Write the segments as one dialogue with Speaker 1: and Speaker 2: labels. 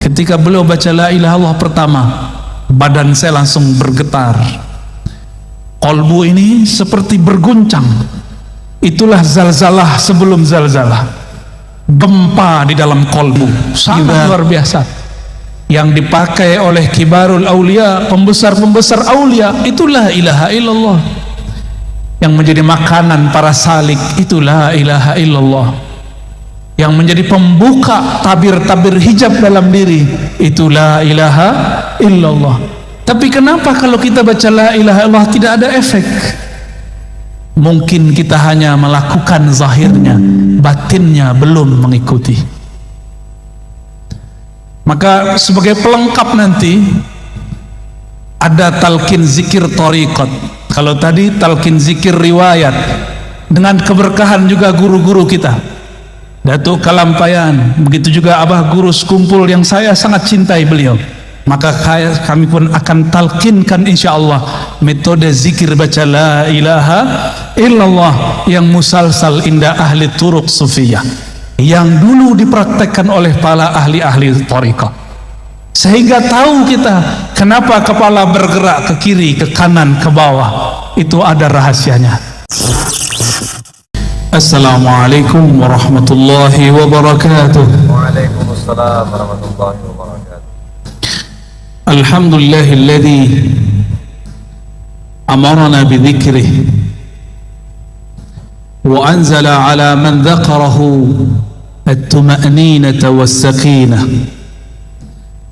Speaker 1: Ketika beliau baca la ilaha illallah pertama, badan saya langsung bergetar. Kolbu ini seperti berguncang. Itulah zalzalah sebelum zalzalah. Gempa di dalam kolbu, sangat luar biasa. Yang dipakai oleh kibarul aulia, pembesar-pembesar aulia, itulah ilaha illallah. Yang menjadi makanan para salik, itulah ilaha illallah. Yang menjadi pembuka tabir-tabir hijab dalam diri, itulah ilaha illallah. Tapi kenapa kalau kita baca la ilaha illallah tidak ada efek? Mungkin kita hanya melakukan zahirnya, batinnya belum mengikuti. Maka sebagai pelengkap nanti ada talqin zikir thariqat. Kalau tadi talqin zikir riwayat, dengan keberkahan juga guru-guru kita, Datuk Kalampayan, begitu juga Abah Guru Sekumpul yang saya sangat cintai beliau. Maka kami pun akan talqinkan insyaallah metode zikir baca la ilaha illallah yang musalsal inda ahli turuq sufiyah, yang dulu dipraktekkan oleh para ahli-ahli thariqah, sehingga tahu kita kenapa kepala bergerak ke kiri, ke kanan, ke bawah. Itu ada rahasianya. Assalamualaikum warahmatullahi wabarakatuh.
Speaker 2: Waalaikumsalam warahmatullahi wabarakatuh.
Speaker 1: Alhamdulillahilladzi amarna bidzikrihi wa anzala ala man dzakarahu at-tuma'ninata was-sakinah.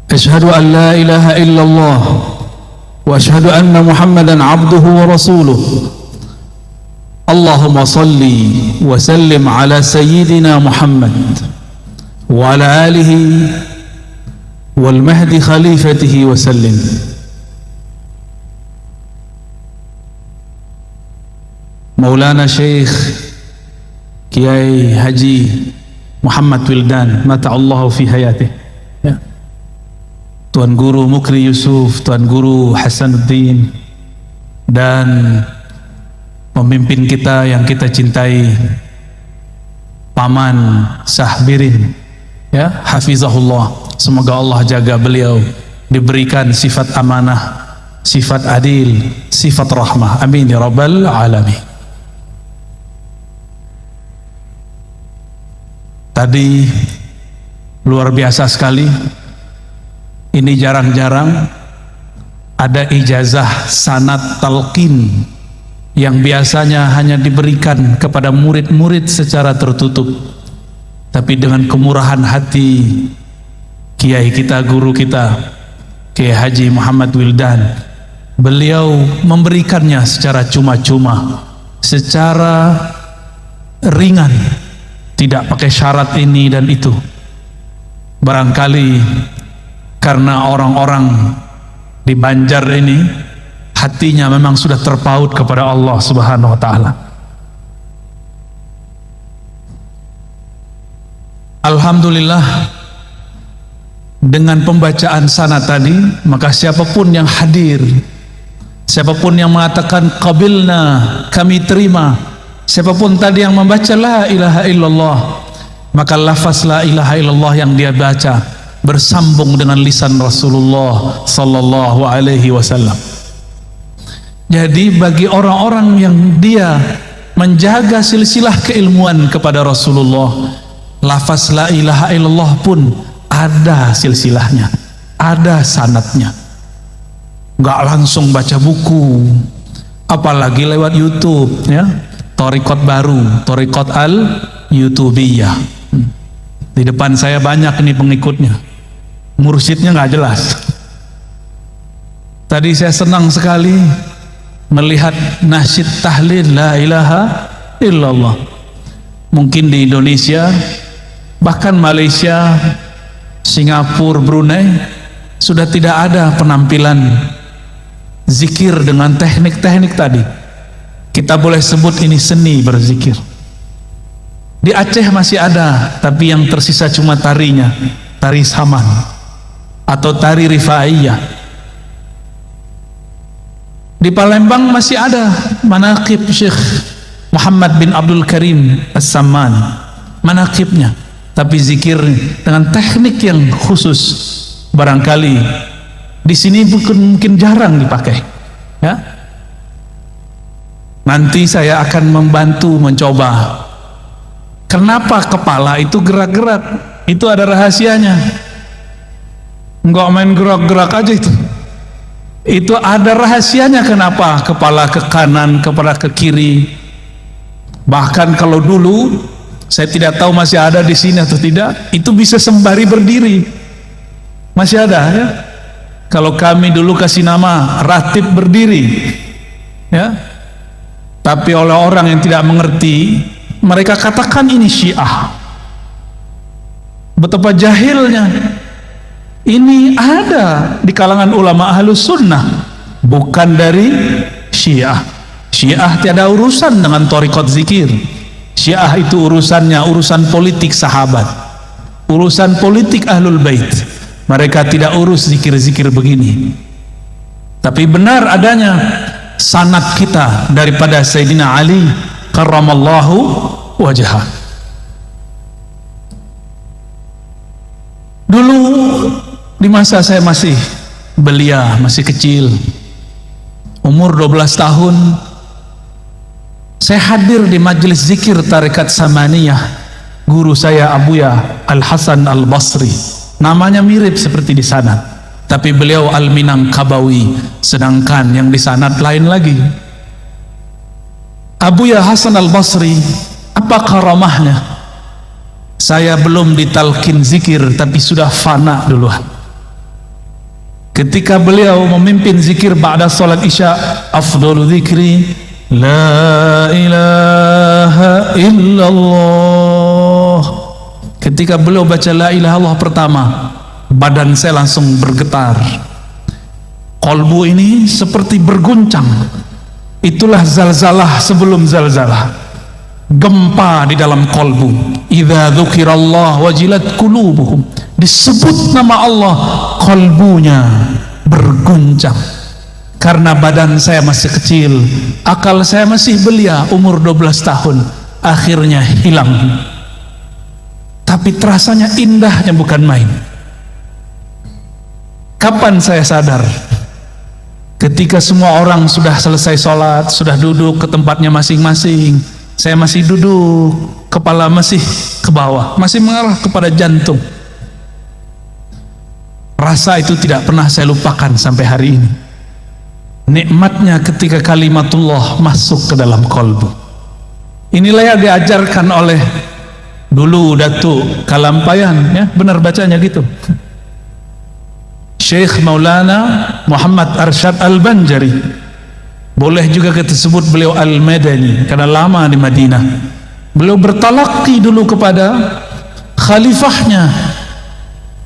Speaker 1: Ashhadu an la ilaha illallah wa ashhadu anna Muhammadan abduhu wa rasuluh. Allahumma salli wa sallim ala sayyidina Muhammad wa ala alihi wal mahdi khalifatihi wa sallim. Maulana Syekh Kiai Haji Muhammad Wildan mata'allahu fi hayatih, ya. Tuan Guru Mukri Yusuf, Tuan Guru Hasanuddin, dan pemimpin kita yang kita cintai Paman Sahbirin, ya, hafizahullah. Semoga Allah jaga beliau, diberikan sifat amanah, sifat adil, sifat rahmah, amin ya rabbal alamin. Tadi luar biasa sekali. Ini jarang-jarang ada ijazah sanad talqin yang biasanya hanya diberikan kepada murid-murid secara tertutup, tapi dengan kemurahan hati Kiai kita, guru kita, Kiai Haji Muhammad Wildan, beliau memberikannya secara cuma-cuma, secara ringan, tidak pakai syarat ini dan itu. Barangkali karena orang-orang di Banjar ini hatinya memang sudah terpaut kepada Allah Subhanahu wa taala. Alhamdulillah, dengan pembacaan sanad tadi, maka siapapun yang hadir, siapapun yang mengatakan qabilna, kami terima, siapapun tadi yang membaca la ilaha illallah, maka lafaz la ilaha illallah yang dia baca bersambung dengan lisan Rasulullah sallallahu alaihi wasallam. Jadi bagi orang-orang yang dia menjaga silsilah keilmuan kepada Rasulullah, lafaz la ilaha illallah pun ada silsilahnya, ada sanadnya. Nggak langsung baca buku, apalagi lewat YouTube, ya. Thariqat baru, Thariqat al-Youtubiyah. Di depan saya banyak ini pengikutnya, mursyidnya nggak jelas. Tadi saya senang sekali melihat nasyid tahlil la ilaha illallah. Mungkin di Indonesia, bahkan Malaysia, Singapura, Brunei sudah tidak ada penampilan zikir dengan teknik-teknik tadi. Kita boleh sebut ini seni berzikir. Di Aceh masih ada, tapi yang tersisa cuma tarinya, tari saman atau tari rifaiyah. Di Palembang masih ada manaqib Syekh Muhammad bin Abdul Karim As-Samman, manaqibnya. tapi zikir dengan teknik yang khusus. Barangkali di sini mungkin jarang dipakai, ya. Nanti saya akan membantu mencoba. Kenapa kepala itu gerak-gerak? Itu ada rahasianya. Enggak main gerak-gerak aja itu. Itu ada rahasianya kenapa kepala ke kanan, kepala ke kiri. Bahkan kalau dulu, saya tidak tahu masih ada di sini atau tidak, itu bisa sembari berdiri. Masih ada, ya. Kalau kami dulu kasih nama ratib berdiri, ya. Tapi oleh orang yang tidak mengerti, mereka katakan ini Syiah. Betapa jahilnya. Ini ada di kalangan ulama Ahlus Sunnah, bukan dari Syiah. Syiah tiada urusan dengan thariqat zikir. Syiah itu urusannya urusan politik sahabat, urusan politik Ahlul Bait. Mereka tidak urus zikir-zikir begini. Tapi benar adanya sanad kita daripada Sayyidina Ali karramallahu wajhah. Dulu di masa saya masih belia, masih kecil, umur 12 tahun, saya hadir di majelis zikir Tarekat Samaniyah. Guru saya Abuya Al-Hasan Al-Basri, namanya mirip seperti di sanad, tapi beliau Al-Minangkabawi, sedangkan yang di sanad lain lagi. Abuya Hasan Al-Basri, apa karamahnya? Saya belum ditalkin zikir, tapi sudah fana duluan. Ketika beliau memimpin zikir ba'da salat isya, afdalu dzikri la ilaha illallah. Ketika beliau baca la ilaha illallah pertama, badan saya langsung bergetar. Kolbu ini seperti berguncang. Itulah zalzalah sebelum zalzalah, gempa di dalam kolbu. Idza dzukirallah wajilat qulubuhum, disebut nama Allah, kolbunya berguncang. Karena badan saya masih kecil, akal saya masih belia, umur 12 tahun, akhirnya hilang. Tapi terasanya indahnya bukan main. Kapan saya sadar? Ketika semua orang sudah selesai sholat, sudah duduk ke tempatnya masing-masing, saya masih duduk, kepala masih ke bawah, masih mengarah kepada jantung. Rasa itu tidak pernah saya lupakan sampai hari ini. Nikmatnya ketika kalimatullah masuk ke dalam kolbu. Inilah yang diajarkan oleh dulu Datuk Kalampayan, ya, benar bacanya gitu, Syekh Maulana Muhammad Arsyad Al-Banjari. Boleh juga kita sebut beliau Al-Madani karena lama di Madinah. Beliau bertalaqi dulu kepada khalifahnya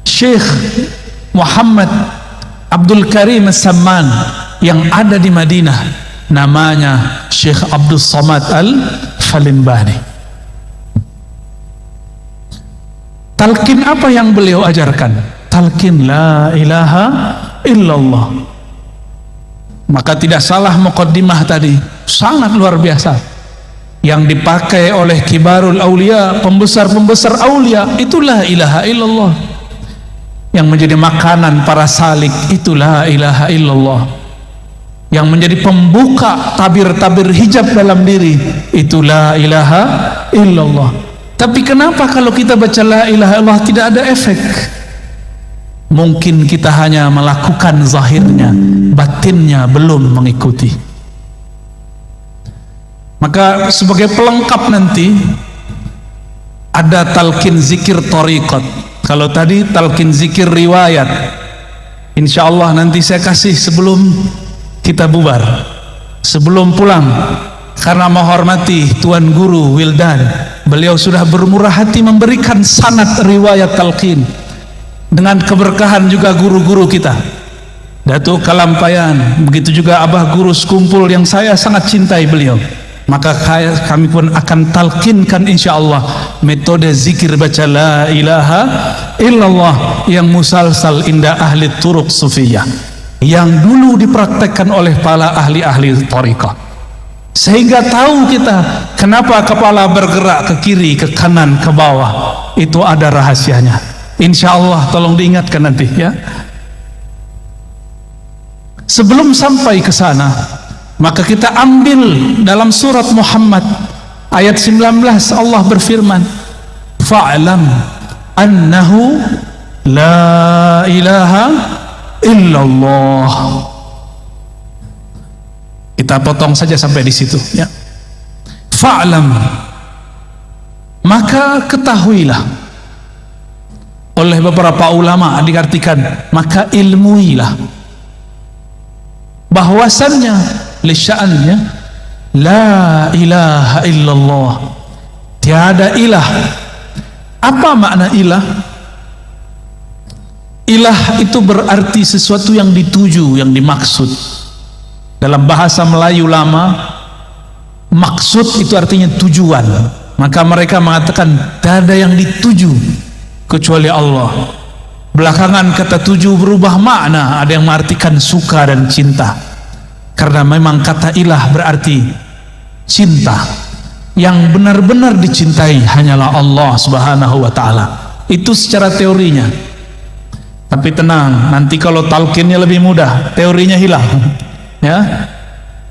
Speaker 1: Syekh Muhammad Abdul Karim As-Samman yang ada di Madinah, namanya Syekh Abdul Samad Al-Falimbani. Talqin apa yang beliau ajarkan? Talqin la ilaha illallah. Maka tidak salah muqaddimah tadi, sangat luar biasa. Yang dipakai oleh kibarul aulia, pembesar-pembesar aulia, itu la ilaha illallah. Yang menjadi makanan para salik, itu la ilaha illallah. Yang menjadi pembuka tabir-tabir hijab dalam diri, itu la ilaha illallah. Tapi kenapa kalau kita baca la ilaha illallah tidak ada efek? Mungkin kita hanya melakukan zahirnya, batinnya belum mengikuti. Maka sebagai pelengkap nanti ada talqin zikir thariqat. Kalau tadi talqin zikir riwayat, insya Allah nanti saya kasih sebelum kita bubar, sebelum pulang. Karena menghormati Tuan Guru Wildan, beliau sudah bermurah hati memberikan sanad riwayat talqin. Dengan keberkahan juga guru-guru kita, Datuk Kalampayan, begitu juga Abah Guru Sekumpul yang saya sangat cintai beliau. Maka kami pun akan talqinkan insya Allah metode zikir baca la ilaha illallah yang musalsal indah ahli turuq sufiyah, yang dulu dipraktekkan oleh para ahli-ahli thariqah. sehingga tahu kita kenapa kepala bergerak ke kiri, ke kanan, ke bawah. Itu ada rahasianya. Insya Allah tolong diingatkan nanti ya. Sebelum sampai ke sana, maka kita ambil dalam surat Muhammad ayat 19. Allah berfirman, fa'lam annahu la ilaha illallah. Kita potong saja sampai di situ ya. Fa'lam, maka ketahuilah. Oleh beberapa ulama diartikan maka ilmuilah, bahwasannya lisya'annya la ilaha illallah, tiada ilah. Apa makna ilah? Ilah itu berarti sesuatu yang dituju, yang dimaksud. Dalam bahasa Melayu lama, maksud itu artinya tujuan. Maka mereka mengatakan tiada yang dituju kecuali Allah. Belakangan kata tuju berubah makna, ada yang mengartikan suka dan cinta, karena memang kata ilah berarti cinta. Yang benar-benar dicintai hanyalah Allah Subhanahu wa ta'ala. Itu secara teorinya. Tapi tenang, nanti kalau talqinnya lebih mudah, teorinya hilang ya.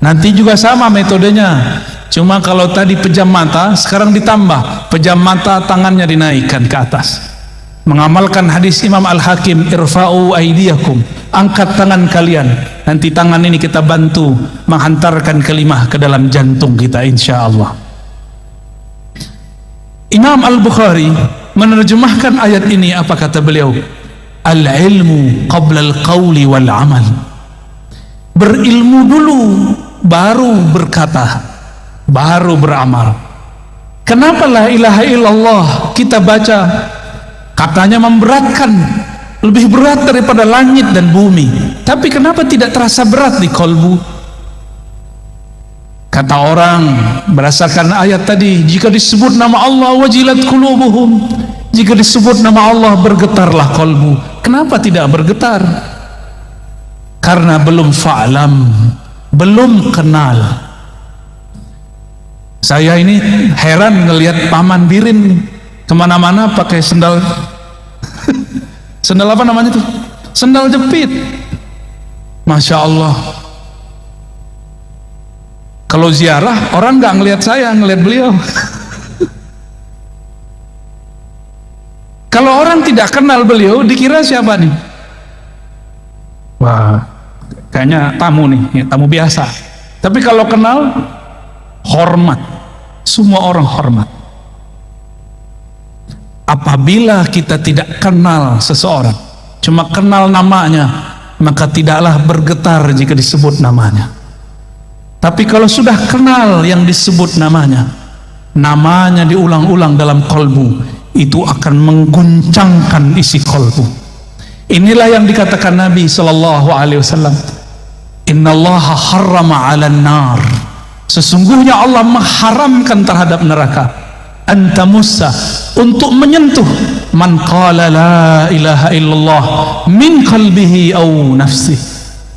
Speaker 1: Nanti juga sama metodenya, cuma kalau tadi pejam mata, sekarang ditambah pejam mata, tangannya dinaikkan ke atas, mengamalkan hadis Imam Al-Hakim, irfa'u aidiyakum, angkat tangan kalian. Nanti tangan ini kita bantu menghantarkan kalimah ke dalam jantung kita insya Allah. Imam Al-Bukhari menerjemahkan ayat ini, apa kata beliau? Al-ilmu qabla al-qawli wal-amal. Berilmu dulu baru berkata, baru beramal. Kenapa la ilaha illallah kita baca katanya memberatkan, lebih berat daripada langit dan bumi, tapi kenapa tidak terasa berat di kolbu? Kata orang berdasarkan ayat tadi, jika disebut nama Allah wajilat qulubuhum, jika disebut nama Allah bergetarlah kolbu. Kenapa tidak bergetar? Karena belum fa'lam, belum kenal. Saya ini heran ngelihat paman Birin kemana-mana pakai sendal sendal apa namanya tuh? Sendal jepit. Masya Allah. Kalau ziarah orang nggak ngelihat saya, ngelihat beliau. Kalau orang tidak kenal beliau, dikira siapa nih? Wah, kayaknya tamu nih, tamu biasa. Tapi kalau kenal, hormat. Semua orang hormat. Apabila kita tidak kenal seseorang, cuma kenal namanya, maka tidaklah bergetar jika disebut namanya. Tapi kalau sudah kenal yang disebut namanya, namanya diulang-ulang dalam kolbu, itu akan mengguncangkan isi kolbu. Inilah yang dikatakan Nabi SAW, innallaha harrama 'alan nar, sesungguhnya Allah mengharamkan terhadap neraka, antamussa, untuk menyentuh, man qala la ilaha illallah min qalbihi aw nafsih,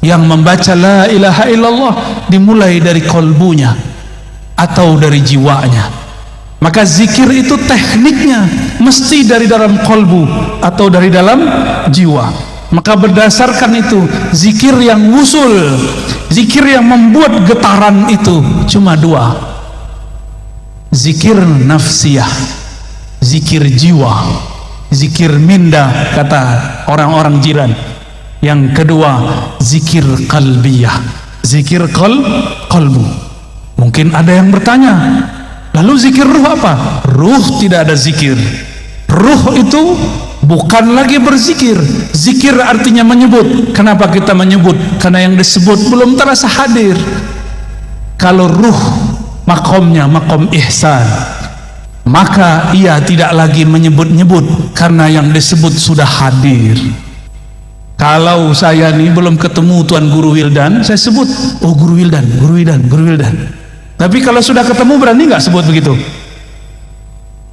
Speaker 1: yang membaca la ilaha illallah dimulai dari kolbunya atau dari jiwanya. Maka zikir itu tekniknya mesti dari dalam kolbu atau dari dalam jiwa. Maka berdasarkan itu, zikir yang wusul, zikir yang membuat getaran itu cuma dua: zikir nafsiyah, zikir jiwa, zikir minda kata orang-orang jiran. Yang kedua zikir qalbiyah, zikir qalbu. Mungkin ada yang bertanya, lalu zikir ruh apa? Ruh tidak ada zikir. Ruh itu bukan lagi berzikir. Zikir artinya menyebut. Kenapa kita menyebut? Karena yang disebut belum terasa hadir. Kalau ruh makomnya makom ihsan, maka ia tidak lagi menyebut-nyebut karena yang disebut sudah hadir. Kalau saya nih belum ketemu Tuan Guru Wildan, saya sebut, oh Guru Wildan, Guru Wildan, Guru Wildan. Tapi kalau sudah ketemu, berani nggak sebut begitu?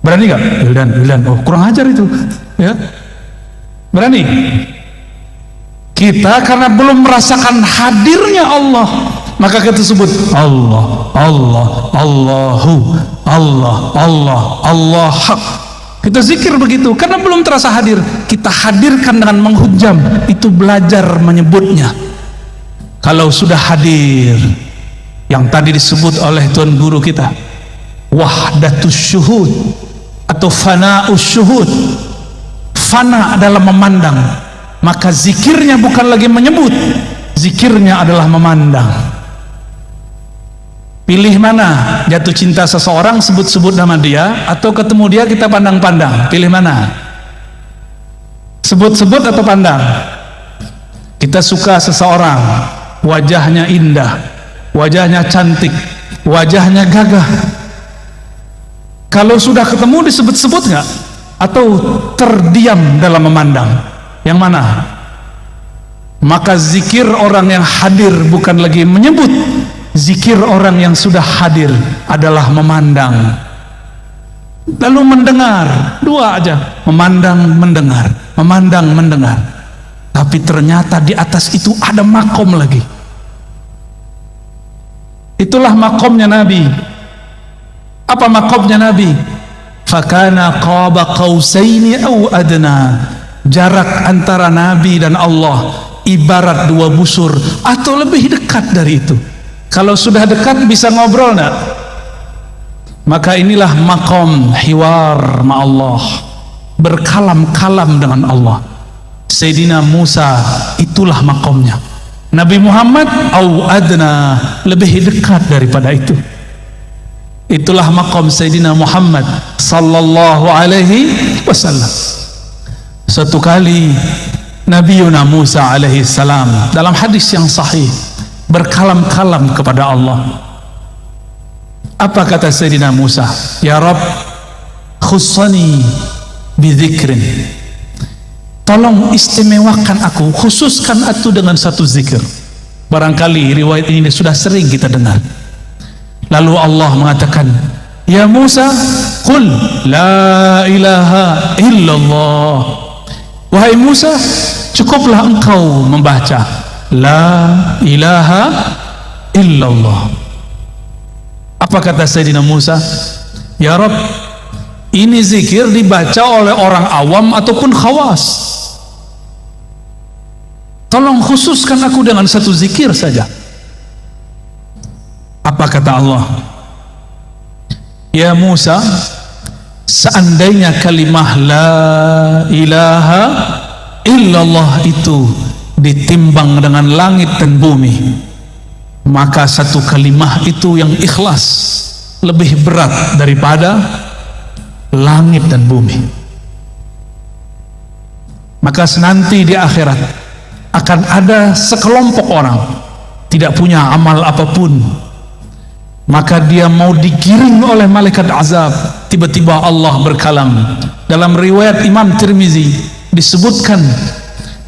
Speaker 1: Berani nggak? Wildan, Wildan. Oh, kurang ajar itu. Ya, berani. Kita karena belum merasakan hadirnya Allah, maka kita sebut Allah, Allah, Allahu, Allah, Allah, Allah hak. Kita zikir begitu karena belum terasa hadir. Kita hadirkan dengan menghujam, itu belajar menyebutnya. Kalau sudah hadir, yang tadi disebut oleh tuan guru kita, wahdatus syuhud atau fana'us syuhud, fana adalah memandang, maka zikirnya bukan lagi menyebut, zikirnya adalah memandang. Pilih mana? Jatuh cinta seseorang, sebut-sebut nama dia, atau ketemu dia kita pandang-pandang? Pilih mana? Sebut-sebut atau pandang? Kita suka seseorang, wajahnya indah, wajahnya cantik, wajahnya gagah. Kalau sudah ketemu disebut-sebut nggak? Atau terdiam dalam memandang? Yang mana? Maka zikir orang yang hadir bukan lagi menyebut, zikir orang yang sudah hadir adalah memandang. Lalu mendengar, dua aja, memandang, mendengar, memandang, mendengar. Tapi ternyata di atas itu ada makom lagi. Itulah makomnya Nabi. Apa makomnya Nabi? Fakana qaba qausaini aw adna. Jarak antara Nabi dan Allah ibarat dua busur atau lebih dekat dari itu. Kalau sudah dekat bisa ngobrol enggak? Maka inilah makom hiwar ma'allah, berkalam-kalam dengan Allah. Sayyidina Musa itulah makomnya. Nabi Muhammad au adna, lebih dekat daripada itu. Itulah makom Sayyidina Muhammad sallallahu alaihi wasallam. Suatu kali Nabi Musa alaihi salam dalam hadis yang sahih berkalam-kalam kepada Allah. Apa kata Sayyidina Musa? Ya Rabb, khussani bidzikrin. Tolong istimewakan aku, khususkan aku dengan satu zikir. Barangkali riwayat ini sudah sering kita dengar. Lalu Allah mengatakan, Ya Musa, qul la ilaha illallah. Wahai Musa, cukuplah engkau membaca la ilaha illallah. Apa kata Sayyidina Musa? Ya Rabb, ini zikir dibaca oleh orang awam ataupun khawas. Tolong khususkan aku dengan satu zikir saja. Apa kata Allah? Ya Musa, seandainya kalimah la ilaha illallah itu ditimbang dengan langit dan bumi, maka satu kalimah itu yang ikhlas lebih berat daripada langit dan bumi. Maka nanti di akhirat akan ada sekelompok orang tidak punya amal apapun, maka dia mau digiring oleh malaikat azab. Tiba-tiba Allah berkalam. Dalam riwayat Imam Tirmizi disebutkan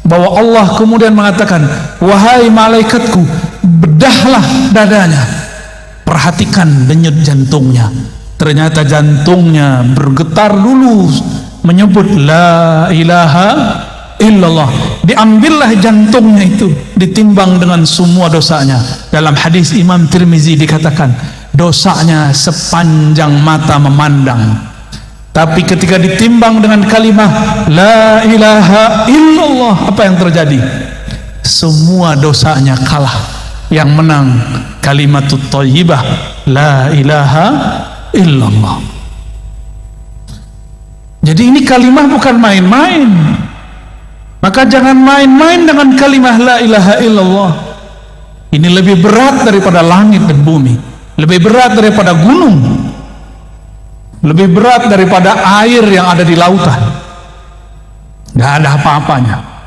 Speaker 1: bahwa Allah kemudian mengatakan, wahai malaikatku, bedahlah dadanya, perhatikan denyut jantungnya. Ternyata jantungnya bergetar dulu menyebut la ilaha illallah. Diambillah jantungnya itu, ditimbang dengan semua dosanya. Dalam hadis Imam Tirmizi dikatakan dosanya sepanjang mata memandang, tapi ketika ditimbang dengan kalimah la ilaha illallah, apa yang terjadi? Semua dosanya kalah. Yang menang kalimatut thayyibah la ilaha illallah. Jadi ini kalimah bukan main-main. Maka jangan main-main dengan kalimah la ilaha illallah. Ini lebih berat daripada langit dan bumi, lebih berat daripada gunung, lebih berat daripada air yang ada di lautan. Tidak ada apa-apanya.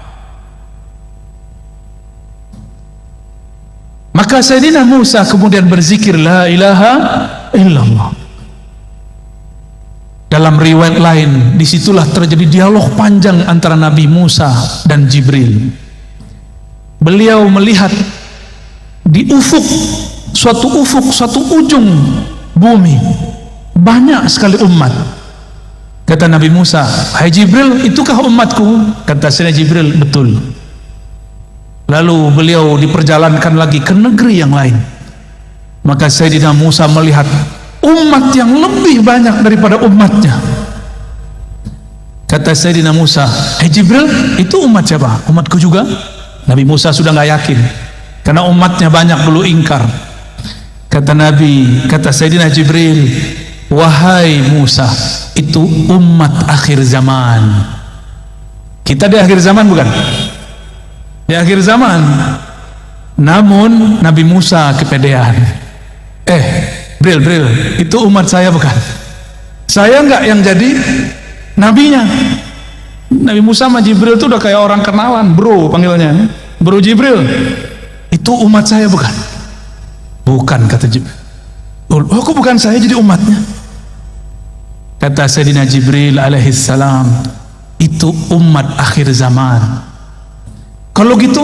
Speaker 1: Maka Sayyidina Musa kemudian berzikir la ilaha illallah. Dalam riwayat lain, disitulah terjadi dialog panjang antara Nabi Musa dan Jibril. Beliau melihat di ufuk, suatu ujung bumi, banyak sekali umat. Kata Nabi Musa, hai Jibril, itukah umatku? Kata Sayyidina Jibril, betul. Lalu beliau diperjalankan lagi ke negeri yang lain. Maka Sayyidina Musa melihat umat yang lebih banyak daripada umatnya. Kata Sayyidina Musa, Jibril, itu umat siapa? Umatku juga? Nabi Musa sudah nggak yakin karena umatnya banyak dulu ingkar. Kata Sayyidina Jibril, wahai Musa, itu umat akhir zaman. Kita di akhir zaman bukan? Di akhir zaman. Namun Nabi Musa kepedean. Bril, itu umat saya bukan? Saya enggak yang jadi nabinya. Nabi Musa sama Jibril itu udah kayak orang kenalan, bro panggilnya. Bro Jibril, itu umat saya bukan? Bukan, kata Jibril. Oh, kok bukan saya jadi umatnya? Kata Sayyidina Jibril alaihissalam, itu umat akhir zaman. Kalau gitu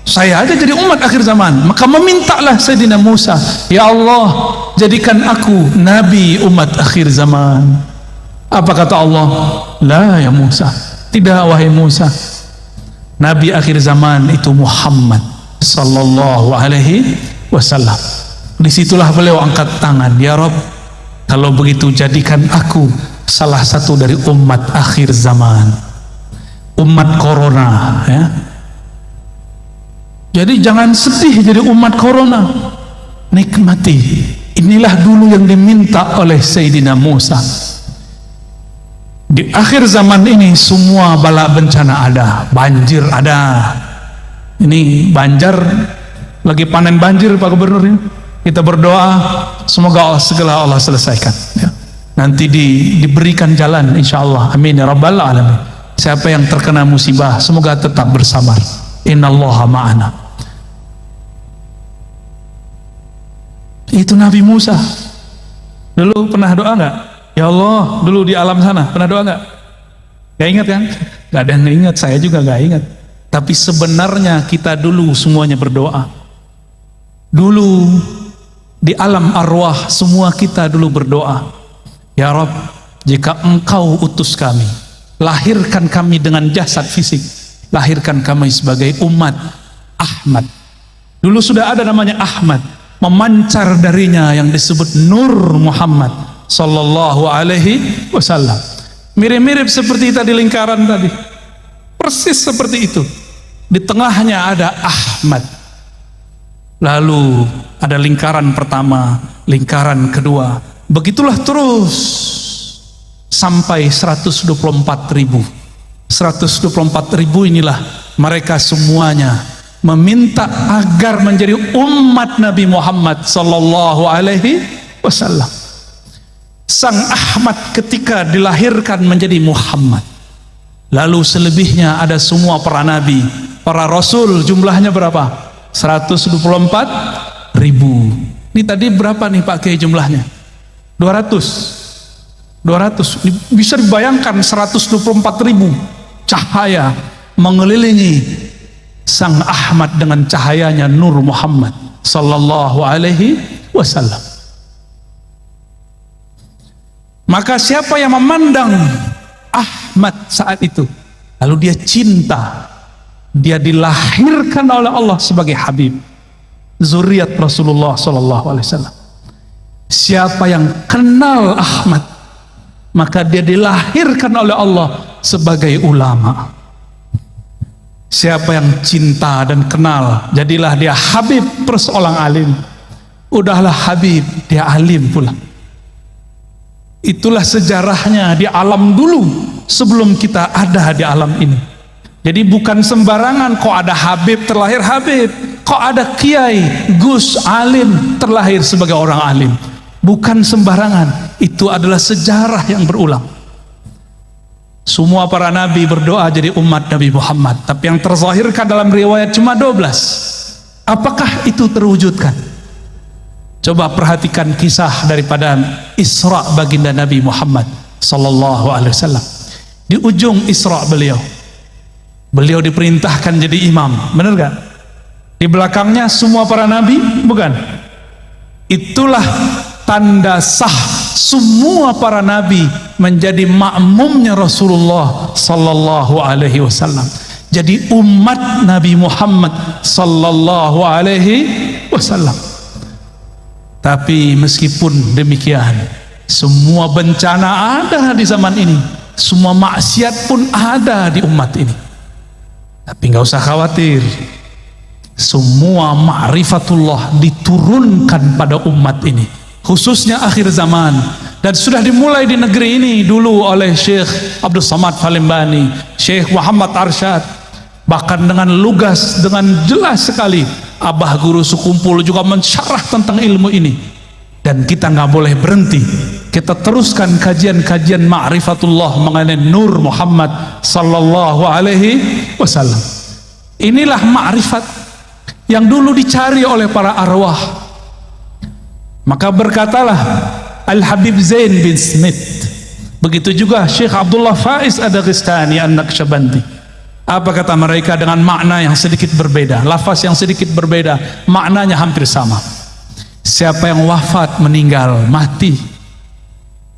Speaker 1: saya aja jadi umat akhir zaman. Maka memintalah Sayyidina Musa, ya Allah, jadikan aku nabi umat akhir zaman. Apa kata Allah? La ya Musa, tidak wahai Musa, nabi akhir zaman itu Muhammad sallallahu alaihi wasallam. Disitulah beliau angkat tangan, ya Rabb, kalau begitu jadikan aku salah satu dari umat akhir zaman, umat corona, ya. Jadi jangan sedih jadi umat corona, nikmati. Inilah dulu yang diminta oleh Sayyidina Musa. Di akhir zaman ini semua bala bencana ada, banjir ada. Ini Banjar lagi panen banjir Pak Gubernur ini. Kita berdoa semoga segala Allah selesaikan, ya. Nanti diberikan jalan insyaallah, amin ya rabbal alamin. Siapa yang terkena musibah semoga tetap bersabar, innallaha ma'ana. Itu Nabi Musa dulu pernah doa nggak? Ya Allah, dulu di alam sana pernah doa nggak? Gak ingat kan? Gak ada yang ingat, saya juga gak ingat. Tapi sebenarnya kita dulu semuanya berdoa. Dulu di alam arwah semua kita dulu berdoa, ya Rabb, jika Engkau utus kami, lahirkan kami dengan jasad fisik, lahirkan kami sebagai umat Ahmad. Dulu sudah ada namanya Ahmad, memancar darinya yang disebut Nur Muhammad sallallahu alaihi wasallam. Mirip-mirip seperti tadi lingkaran tadi, persis seperti itu. Di tengahnya ada Ahmad, lalu ada lingkaran pertama, lingkaran kedua, begitulah terus sampai 124.000. 124.000 inilah mereka semuanya meminta agar menjadi umat Nabi Muhammad sallallahu alaihi wasallam. Sang Ahmad ketika dilahirkan menjadi Muhammad. Lalu selebihnya ada semua para nabi, para rasul, jumlahnya berapa? 124.000. Ini tadi berapa nih Pak Kiai jumlahnya? 200. Bisa dibayangkan 124.000 cahaya mengelilingi Sang Ahmad dengan cahayanya Nur Muhammad sallallahu alaihi wasallam. Maka siapa yang memandang Ahmad saat itu, lalu dia cinta, dia dilahirkan oleh Allah sebagai Habib, zuriat Rasulullah sallallahu alaihi wasallam. Siapa yang kenal Ahmad, maka dia dilahirkan oleh Allah sebagai ulama. Siapa yang cinta dan kenal, jadilah dia Habib plus orang alim. Udahlah Habib, dia alim pula. Itulah sejarahnya di alam dulu sebelum kita ada di alam ini. Jadi bukan sembarangan kok ada Habib terlahir Habib, kok ada Kiai, Gus, alim terlahir sebagai orang alim. Bukan sembarangan, itu adalah sejarah yang berulang. Semua para nabi berdoa jadi umat Nabi Muhammad, tapi yang terzahirkan dalam riwayat cuma 12. Apakah itu terwujudkan? Coba perhatikan kisah daripada Isra baginda Nabi Muhammad sallallahu alaihi wasallam. Di ujung Isra beliau diperintahkan jadi imam, benar gak? Di belakangnya semua para nabi, bukan? Itulah tanda sah semua para nabi menjadi makmumnya Rasulullah sallallahu alaihi wasallam. Jadi umat Nabi Muhammad sallallahu alaihi wasallam. Tapi meskipun demikian, semua bencana ada di zaman ini, semua maksiat pun ada di umat ini. Tapi nggak usah khawatir, semua ma'rifatullah diturunkan pada umat ini, khususnya akhir zaman. Dan sudah dimulai di negeri ini dulu oleh Syekh Abdul Samad Palembani, Syekh Muhammad Arsyad, bahkan dengan lugas, dengan jelas sekali Abah Guru Sukumpul juga mensyarah tentang ilmu ini. Dan kita nggak boleh berhenti, kita teruskan kajian-kajian ma'rifatullah mengenai Nur Muhammad sallallahu alaihi wasallam. Inilah ma'rifat yang dulu dicari oleh para arwah. Maka berkatalah Al-Habib Zain bin Smith, begitu juga Syekh Abdullah Faiz Ad-Daghestani An-Naqsyabandi. Apa kata mereka? Dengan makna yang sedikit berbeda, lafaz yang sedikit berbeda, maknanya hampir sama. Siapa yang wafat, meninggal, mati,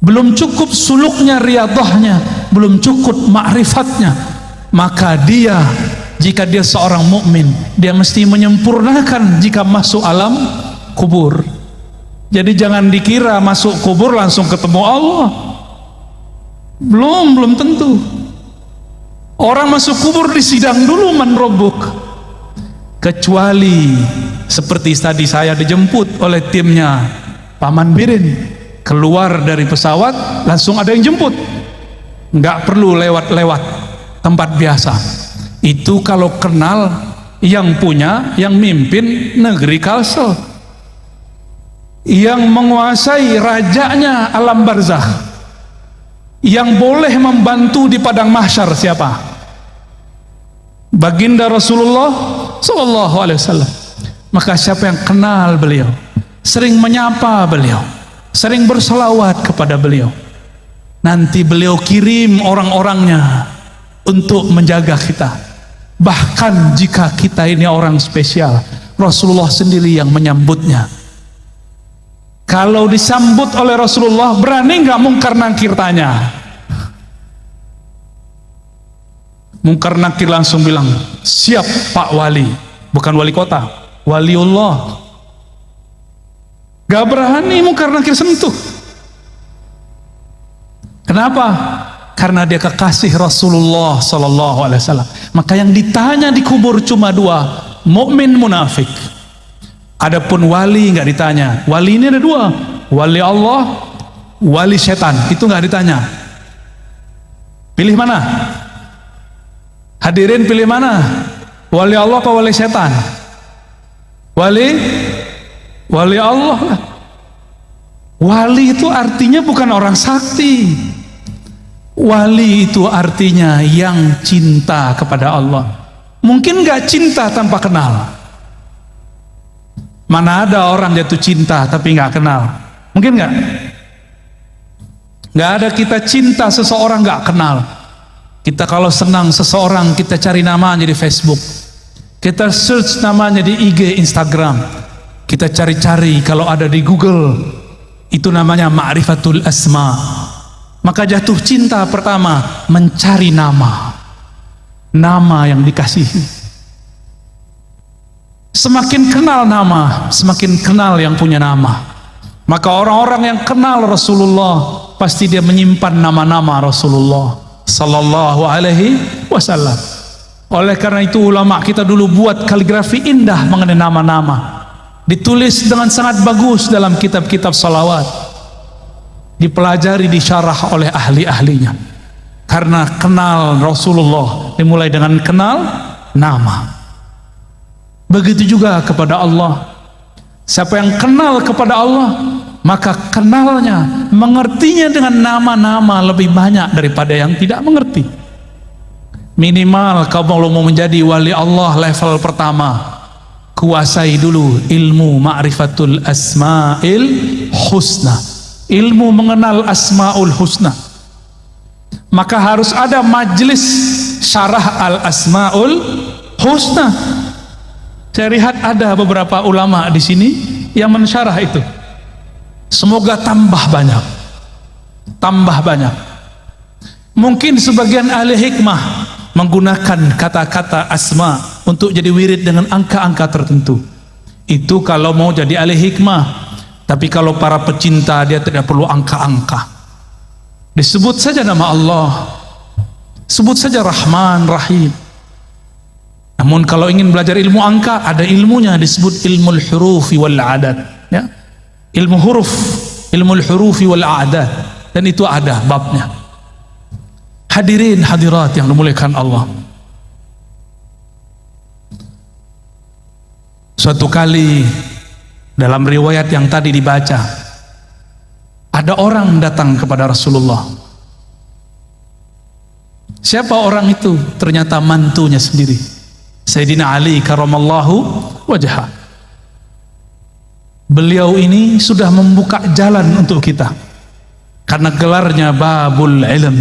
Speaker 1: belum cukup suluknya, riyadhahnya, belum cukup ma'rifatnya, maka dia, jika dia seorang mukmin, dia mesti menyempurnakan jika masuk alam kubur. Jadi jangan dikira masuk kubur langsung ketemu Allah. Belum tentu. Orang masuk kubur disidang dulu, man rabbuk. Kecuali seperti tadi saya dijemput oleh timnya Paman Birin, keluar dari pesawat langsung ada yang jemput, nggak perlu lewat-lewat tempat biasa. Itu kalau kenal yang punya, yang mimpin negeri Kalsel, yang menguasai rajanya alam barzakh, yang boleh membantu di padang mahsyar siapa? Baginda Rasulullah sallallahu alaihi wasallam. Maka siapa yang kenal beliau, sering menyapa beliau, sering berselawat kepada beliau, nanti beliau kirim orang-orangnya untuk menjaga kita. Bahkan jika kita ini orang spesial, Rasulullah sendiri yang menyambutnya. Kalau disambut oleh Rasulullah, berani nggak mungkar nakir tanya? Mungkar nakir langsung bilang, siap Pak Wali. Bukan wali kota, waliullah. Gak berani mungkar nakir sentuh. Kenapa? Karena dia kekasih Rasulullah sallallahu alaihi wasallam. Maka yang ditanya di kubur cuma dua, mukmin, munafik. Adapun wali nggak ditanya. Wali ini ada dua, wali Allah, wali setan. Itu nggak ditanya. Pilih mana? Hadirin pilih mana? Wali Allah atau wali setan? Wali Allah. Wali itu artinya bukan orang sakti. Wali itu artinya yang cinta kepada Allah. Mungkin nggak cinta tanpa kenal. Mana ada orang jatuh cinta tapi nggak kenal? Mungkin nggak? Nggak ada kita cinta seseorang nggak kenal. Kita kalau senang seseorang, kita cari namanya di Facebook, kita search namanya di IG, Instagram, kita cari-cari kalau ada di Google, itu namanya ma'rifatul asma. Maka jatuh cinta pertama mencari nama yang dikasihi. Semakin kenal nama, semakin kenal yang punya nama. Maka orang-orang yang kenal Rasulullah pasti dia menyimpan nama-nama Rasulullah sallallahu alaihi wasallam. Oleh karena itu ulama kita dulu buat kaligrafi indah mengenai nama-nama, ditulis dengan sangat bagus dalam kitab-kitab salawat, dipelajari, disyarah oleh ahli-ahlinya. Karena kenal Rasulullah dimulai dengan kenal nama. Begitu juga kepada Allah. Siapa yang kenal kepada Allah, maka kenalnya, mengertinya dengan nama-nama lebih banyak daripada yang tidak mengerti. Minimal kalau mau menjadi wali Allah level pertama, kuasai dulu ilmu ma'rifatul asma'il husna, ilmu mengenal asma'ul husna. Maka harus ada majlis syarah al asma'ul husna. Saya lihat ada beberapa ulama di sini yang mensyarah itu. Semoga tambah banyak. Mungkin sebagian ahli hikmah menggunakan kata-kata asma untuk jadi wirid dengan angka-angka tertentu. Itu kalau mau jadi ahli hikmah. Tapi kalau para pecinta, dia tidak perlu angka-angka. Disebut saja nama Allah, sebut saja Rahman, Rahim. Namun kalau ingin belajar ilmu angka, ada ilmunya, disebut ilmu hurufi wal adat, ya. Ilmu huruf, ilmu hurufi wal adat, dan itu ada babnya. Hadirin hadirat yang dimuliakan Allah, suatu kali dalam riwayat yang tadi dibaca, ada orang datang kepada Rasulullah. Siapa orang itu? Ternyata mantunya sendiri, Sayyidina Ali karamallahu wajhah. Beliau ini sudah membuka jalan untuk kita, karena gelarnya babul ilm,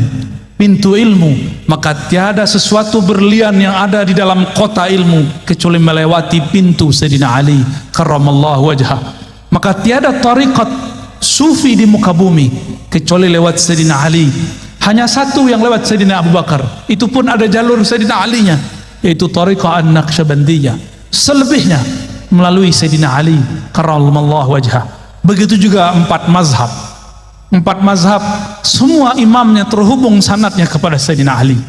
Speaker 1: pintu ilmu. Maka tiada sesuatu berlian yang ada di dalam kota ilmu kecuali melewati pintu Sayyidina Ali karamallahu wajhah. Maka tiada tariqat sufi di muka bumi kecuali lewat Sayyidina Ali. Hanya satu yang lewat Sayyidina Abu Bakar, itu pun ada jalur Sayyidina Ali-nya, yaitu tariqah an-Naqsyabandiyah. Selebihnya melalui Sayyidina Ali karamallahu wajhah. Begitu juga 4 mazhab. 4 mazhab semua imamnya terhubung sanadnya kepada Sayyidina Ali.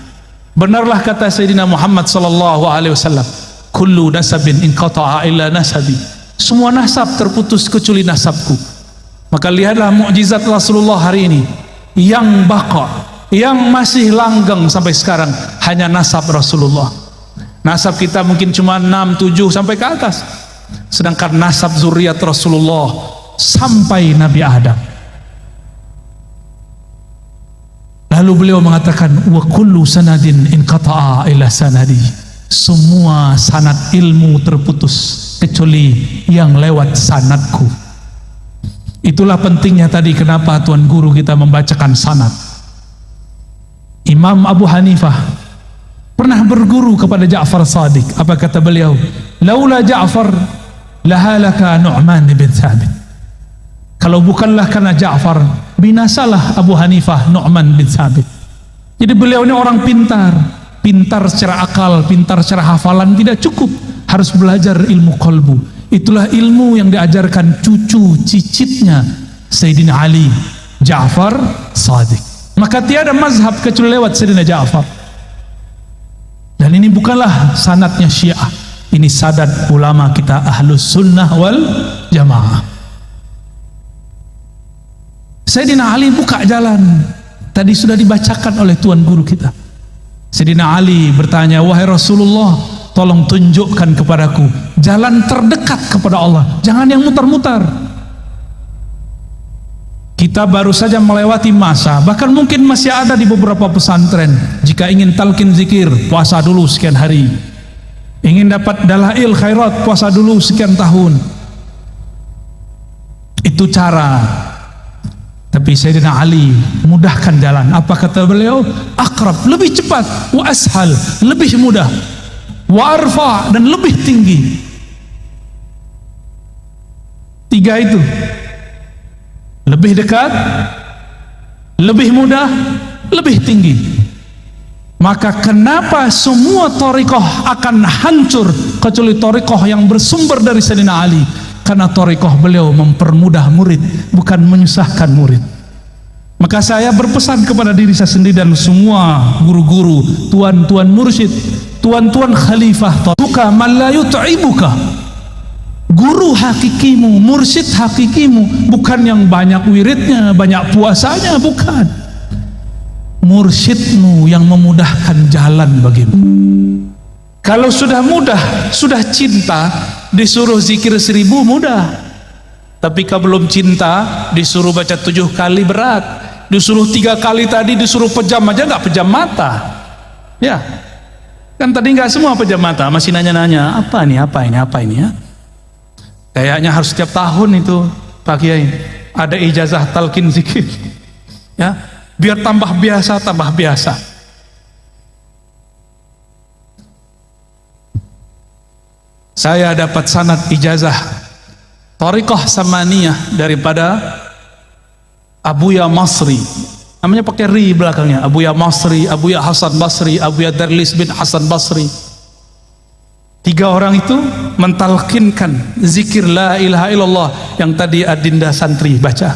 Speaker 1: Benarlah kata Sayyidina Muhammad sallallahu alaihi wasallam, kullu nasabin inqata'a illa nasabi. Semua nasab terputus kecuali nasabku. Maka lihatlah mukjizat Rasulullah hari ini, yang baqa, yang masih langgeng sampai sekarang, hanya nasab Rasulullah. Nasab kita mungkin cuma 6, 7 sampai ke atas, sedangkan nasab zuriat Rasulullah sampai Nabi Adam. Lalu beliau mengatakan, wa kullu sanadin inqata'a ila sanadi. Semua sanad ilmu terputus kecuali yang lewat sanadku. Itulah pentingnya tadi kenapa Tuan Guru kita membacakan sanad. Imam Abu Hanifah pernah berguru kepada Ja'far Shadiq. Apa kata beliau? Laula Ja'far lahalaka Nu'man bin Thabit. Kalau bukanlah karena Ja'far, binasalah Abu Hanifah Nu'man bin Thabit. Jadi beliau ini orang pintar, pintar secara akal, pintar secara hafalan tidak cukup, harus belajar ilmu qalbu. Itulah ilmu yang diajarkan cucu cicitnya Sayyidina Ali, Ja'far Shadiq. Maka tiada mazhab kecuali lewat Sayyidina Ja'far. Dan ini bukanlah sanadnya Syiah, ini sanad ulama kita Ahlus Sunnah wal Jamaah. Sayyidina Ali buka jalan, tadi sudah dibacakan oleh Tuan Guru kita. Sayyidina Ali bertanya, wahai Rasulullah, tolong tunjukkan kepadaku jalan terdekat kepada Allah, jangan yang mutar-mutar. Kita baru saja melewati masa, bahkan mungkin masih ada di beberapa pesantren, jika ingin talqin zikir, puasa dulu sekian hari. Ingin dapat dalail khairat, puasa dulu sekian tahun. Itu cara. Tapi Sayyidina Ali mudahkan jalan. Apa kata beliau? Akrab, lebih cepat, wa ashal, lebih mudah, wa arfa, dan lebih tinggi. 3 itu, lebih dekat, lebih mudah, lebih tinggi. Maka kenapa semua thariqah akan hancur kecuali thariqah yang bersumber dari Sayyidina Ali? Karena thariqah beliau mempermudah murid, bukan menyusahkan murid. Maka saya berpesan kepada diri saya sendiri dan semua guru-guru, tuan-tuan mursyid, tuan-tuan khalifah, buka man la yut'ibuka. Guru hakikimu, mursyid hakikimu bukan yang banyak wiridnya, banyak puasanya, bukan. Mursyidmu yang memudahkan jalan bagimu. Kalau sudah mudah, sudah cinta, disuruh zikir 1000 mudah. Tapi kalau belum cinta, disuruh baca 7 kali berat. Disuruh 3 kali tadi, disuruh pejam aja nggak pejam mata. Ya, kan tadi nggak semua pejam mata, masih nanya-nanya apa ini ya. Kayaknya harus setiap tahun itu Pak Kiai ada ijazah talqin zikir. Ya, biar tambah biasa. Saya dapat sanad ijazah thariqah samaniyah daripada Abuya Masri, namanya pakai ri belakangnya, Abuya Masri, Abuya Hasan Basri, Abuya Darlis bin Hasan Basri. 3 orang itu mentalkinkan zikir la ilaha illallah yang tadi adinda santri baca,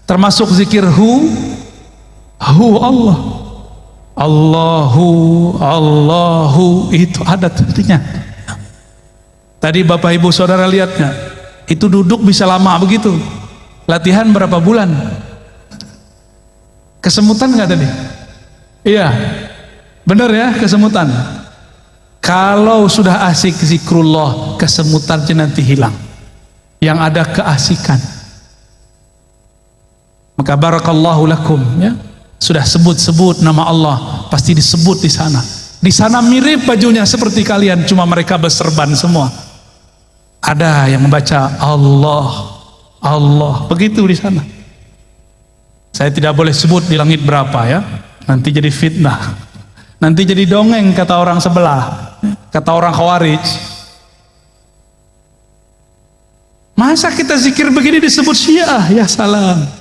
Speaker 1: termasuk zikir hu Allah, Allahu, itu ada artinya. Tadi Bapak Ibu Saudara lihatnya, itu duduk bisa lama begitu. Latihan berapa bulan? Kesemutan nggak tadi? Iya, benar ya, kesemutan. Kalau sudah asik zikrullah, kesemutannya nanti hilang. Yang ada keasikan. Maka barakallahu lakum, ya. Sudah sebut-sebut nama Allah, pasti disebut di sana. Di sana mirip bajunya seperti kalian, cuma mereka berserban semua. Ada yang membaca Allah, begitu di sana. Saya tidak boleh sebut di langit berapa ya, nanti jadi fitnah, nanti jadi dongeng kata orang sebelah, kata orang Khawarij. Masa kita zikir begini disebut Syiah? Ya salam.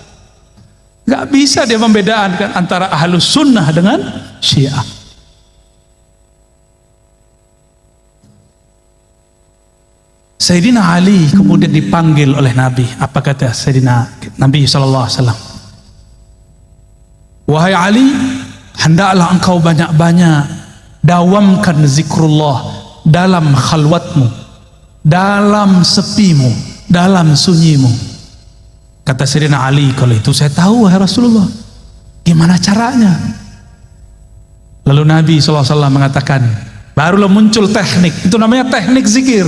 Speaker 1: Gak bisa dia membedakan antara Ahlus Sunnah dengan Syiah. Sayyidina Ali kemudian dipanggil oleh Nabi. Apa kata Sayyidina Nabi SAW? Wahai Ali, hendaklah engkau banyak-banyak dawamkan zikrullah dalam khalwatmu, dalam sepimu, dalam sunyimu. Kata Sayyidina Ali, kalau itu saya tahu wahai Rasulullah, gimana caranya? Lalu Nabi SAW mengatakan, barulah muncul teknik, itu namanya teknik zikir.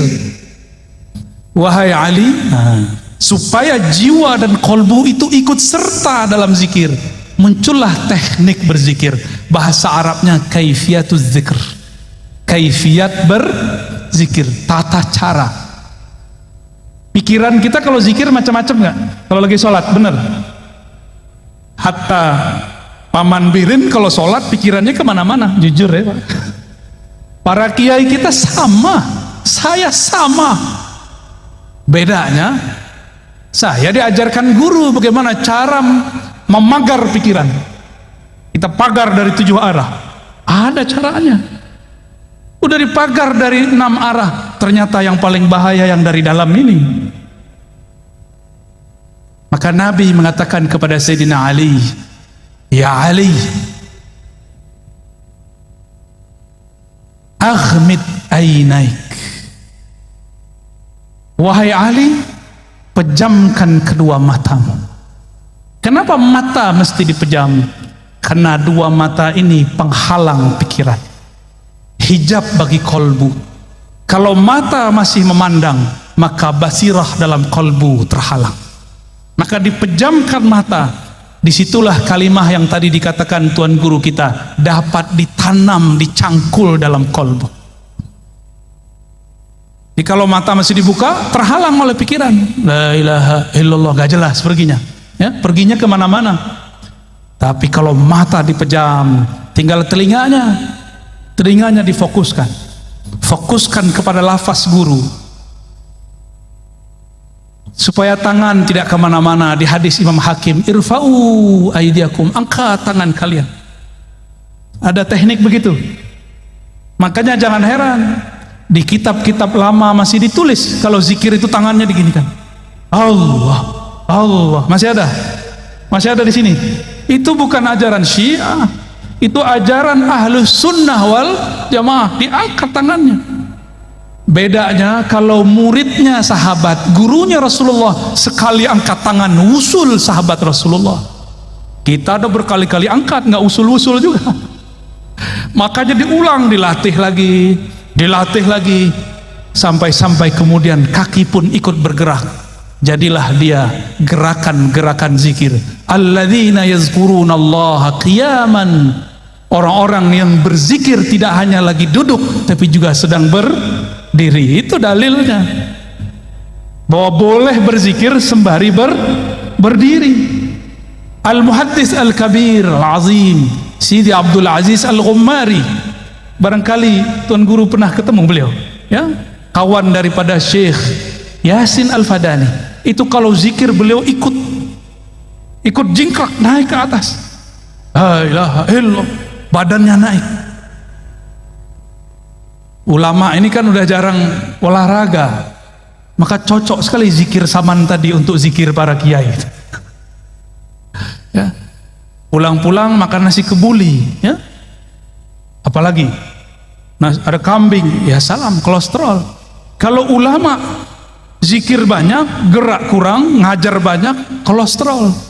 Speaker 1: Wahai Ali, supaya jiwa dan kolbu itu ikut serta dalam zikir, muncullah teknik berzikir. Bahasa Arabnya kaifiyatuz zikr, kaifiyat berzikir, tata cara. Pikiran kita kalau zikir macam-macam nggak? Kalau lagi sholat, bener? Hatta Paman Birin kalau sholat pikirannya kemana-mana, jujur ya Pak. Para kiai kita sama, saya sama. Bedanya, saya diajarkan guru bagaimana cara memagar pikiran. Kita pagar dari 7 arah. Ada caranya. Udah dipagar dari 6 arah. Ternyata yang paling bahaya yang dari dalam ini. Maka Nabi mengatakan kepada Sayyidina Ali, ya Ali, aghmid ainaik. Wahai Ali, pejamkan kedua matamu. Kenapa mata mesti dipejam? Karena 2 mata ini penghalang pikiran, hijab bagi kolbu. Kalau mata masih memandang, maka basirah dalam kolbu terhalang. Maka dipejamkan mata. Disitulah kalimah yang tadi dikatakan Tuan Guru kita dapat ditanam, dicangkul dalam kolbu. Jadi kalau mata masih dibuka, terhalang oleh pikiran. La ilaha illallah, gak jelas perginya. Ya, perginya kemana-mana. Tapi kalau mata dipejam, tinggal telinganya difokuskan. Fokuskan kepada lafaz guru. Supaya tangan tidak kemana-mana. Di hadis Imam Hakim, irfa'u aidiakum, angkat tangan kalian. Ada teknik begitu. Makanya jangan heran, di kitab-kitab lama masih ditulis kalau zikir itu tangannya diginikan. Allah, masih ada di sini. Itu bukan ajaran Syiah, itu ajaran Ahlus Sunnah wal Jamaah. Diangkat tangannya. Bedanya kalau muridnya sahabat, gurunya Rasulullah, sekali angkat tangan usul sahabat Rasulullah. Kita ada berkali-kali angkat, nggak usul-usul juga. Makanya diulang, dilatih lagi, sampai kemudian kaki pun ikut bergerak. Jadilah dia gerakan-gerakan zikir. Alladzina yazkurunallaha qiyaman. Orang-orang yang berzikir tidak hanya lagi duduk, tapi juga sedang berdiri. Itu dalilnya bahwa boleh berzikir sembari berdiri. Al-Muhaddis Al-Kabir Al-Azim Sidi Abdul Aziz Al-Ghummari, barangkali Tuan Guru pernah ketemu beliau, ya, kawan daripada Syekh Yasin Al-Fadani. Itu kalau zikir beliau ikut jingkrak naik ke atas. La ilaha illallah, badannya naik. Ulama ini kan udah jarang olahraga, maka cocok sekali zikir saman tadi untuk zikir para kiai. Ya, pulang-pulang makan nasi kebuli, ya, apalagi ada kambing, ya salam kolesterol. Kalau ulama zikir banyak, gerak kurang, ngajar banyak, kolesterol.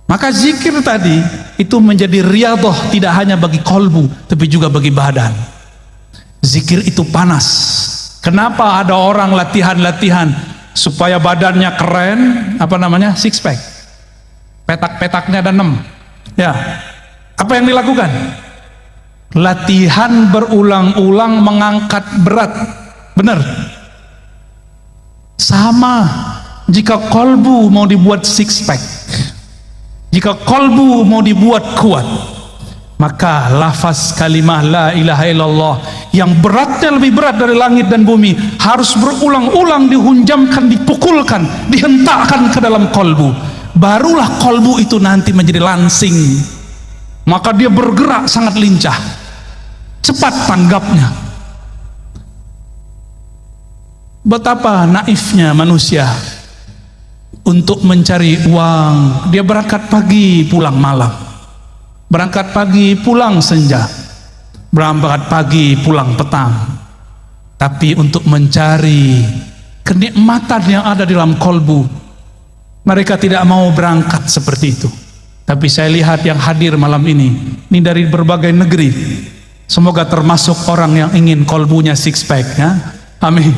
Speaker 1: Maka zikir tadi itu menjadi riyadhah tidak hanya bagi kolbu tapi juga bagi badan. Zikir itu panas. Kenapa ada orang latihan-latihan supaya badannya keren, apa namanya, six pack, petak-petaknya ada 6, ya, apa yang dilakukan? Latihan berulang-ulang mengangkat berat. Benar? Sama jika kolbu mau dibuat six pack, jika kolbu mau dibuat kuat, maka lafaz kalimah la ilaha illallah yang beratnya lebih berat dari langit dan bumi harus berulang-ulang dihunjamkan, dipukulkan, dihentakkan ke dalam kolbu. Barulah kolbu itu nanti menjadi lansing, maka dia bergerak sangat lincah, cepat tanggapnya. Betapa naifnya manusia untuk mencari uang. Dia berangkat pagi pulang malam, berangkat pagi pulang senja, berangkat pagi pulang petang. Tapi untuk mencari kenikmatan yang ada di dalam kolbu, mereka tidak mau berangkat seperti itu. Tapi saya lihat yang hadir malam ini dari berbagai negeri. Semoga termasuk orang yang ingin kolbunya six pack, ya. Amin.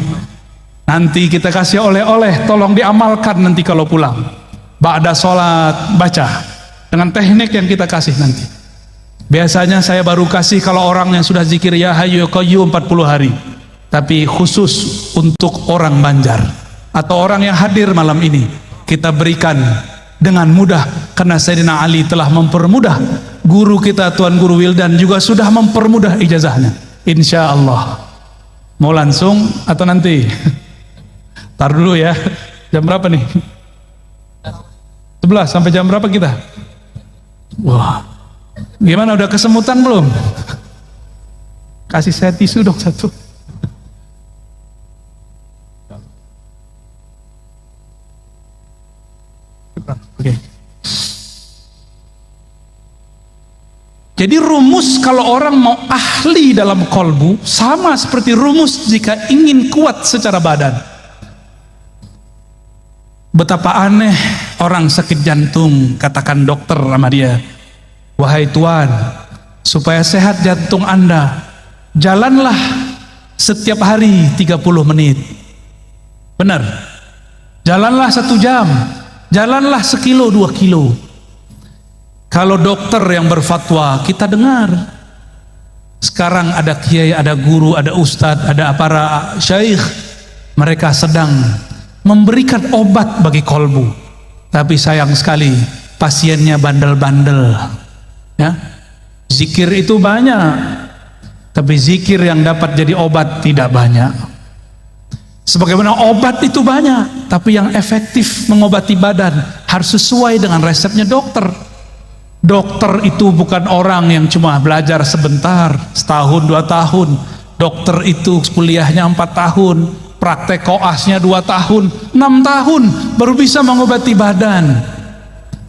Speaker 1: Nanti kita kasih oleh-oleh, tolong diamalkan nanti kalau pulang. Ba'da sholat baca dengan teknik yang kita kasih nanti. Biasanya saya baru kasih kalau orang yang sudah zikir ya hayyu ya qayyum 40 hari. Tapi khusus untuk orang Banjar atau orang yang hadir malam ini, kita berikan dengan mudah karena Sayyidina Ali telah mempermudah. Guru kita Tuan Guru Wildan juga sudah mempermudah ijazahnya. Insya Allah. Mau langsung atau nanti? Tar dulu ya. Jam berapa nih? 11 sampai jam berapa kita? Wah, gimana, udah kesemutan belum? Kasih saya tisu dong satu. Oke. Jadi rumus kalau orang mau ahli dalam kolbu sama seperti rumus jika ingin kuat secara badan. Betapa aneh orang sakit jantung, katakan dokter sama dia, wahai tuan, supaya sehat jantung anda, jalanlah setiap hari 30 menit. Benar? Jalanlah 1 jam, jalanlah 1 kilo 2 kilo. Kalau dokter yang berfatwa kita dengar. Sekarang ada kiai, ada guru, ada ustadz, ada para syaikh, mereka sedang memberikan obat bagi kolbu, tapi sayang sekali pasiennya bandel-bandel, ya. Zikir itu banyak, tapi zikir yang dapat jadi obat tidak banyak. Sebagaimana obat itu banyak, tapi yang efektif mengobati badan harus sesuai dengan resepnya dokter. Dokter itu bukan orang yang cuma belajar sebentar, setahun 2 tahun. Dokter itu kuliahnya 4 tahun, praktek koasnya 2 tahun, 6 tahun baru bisa mengobati badan.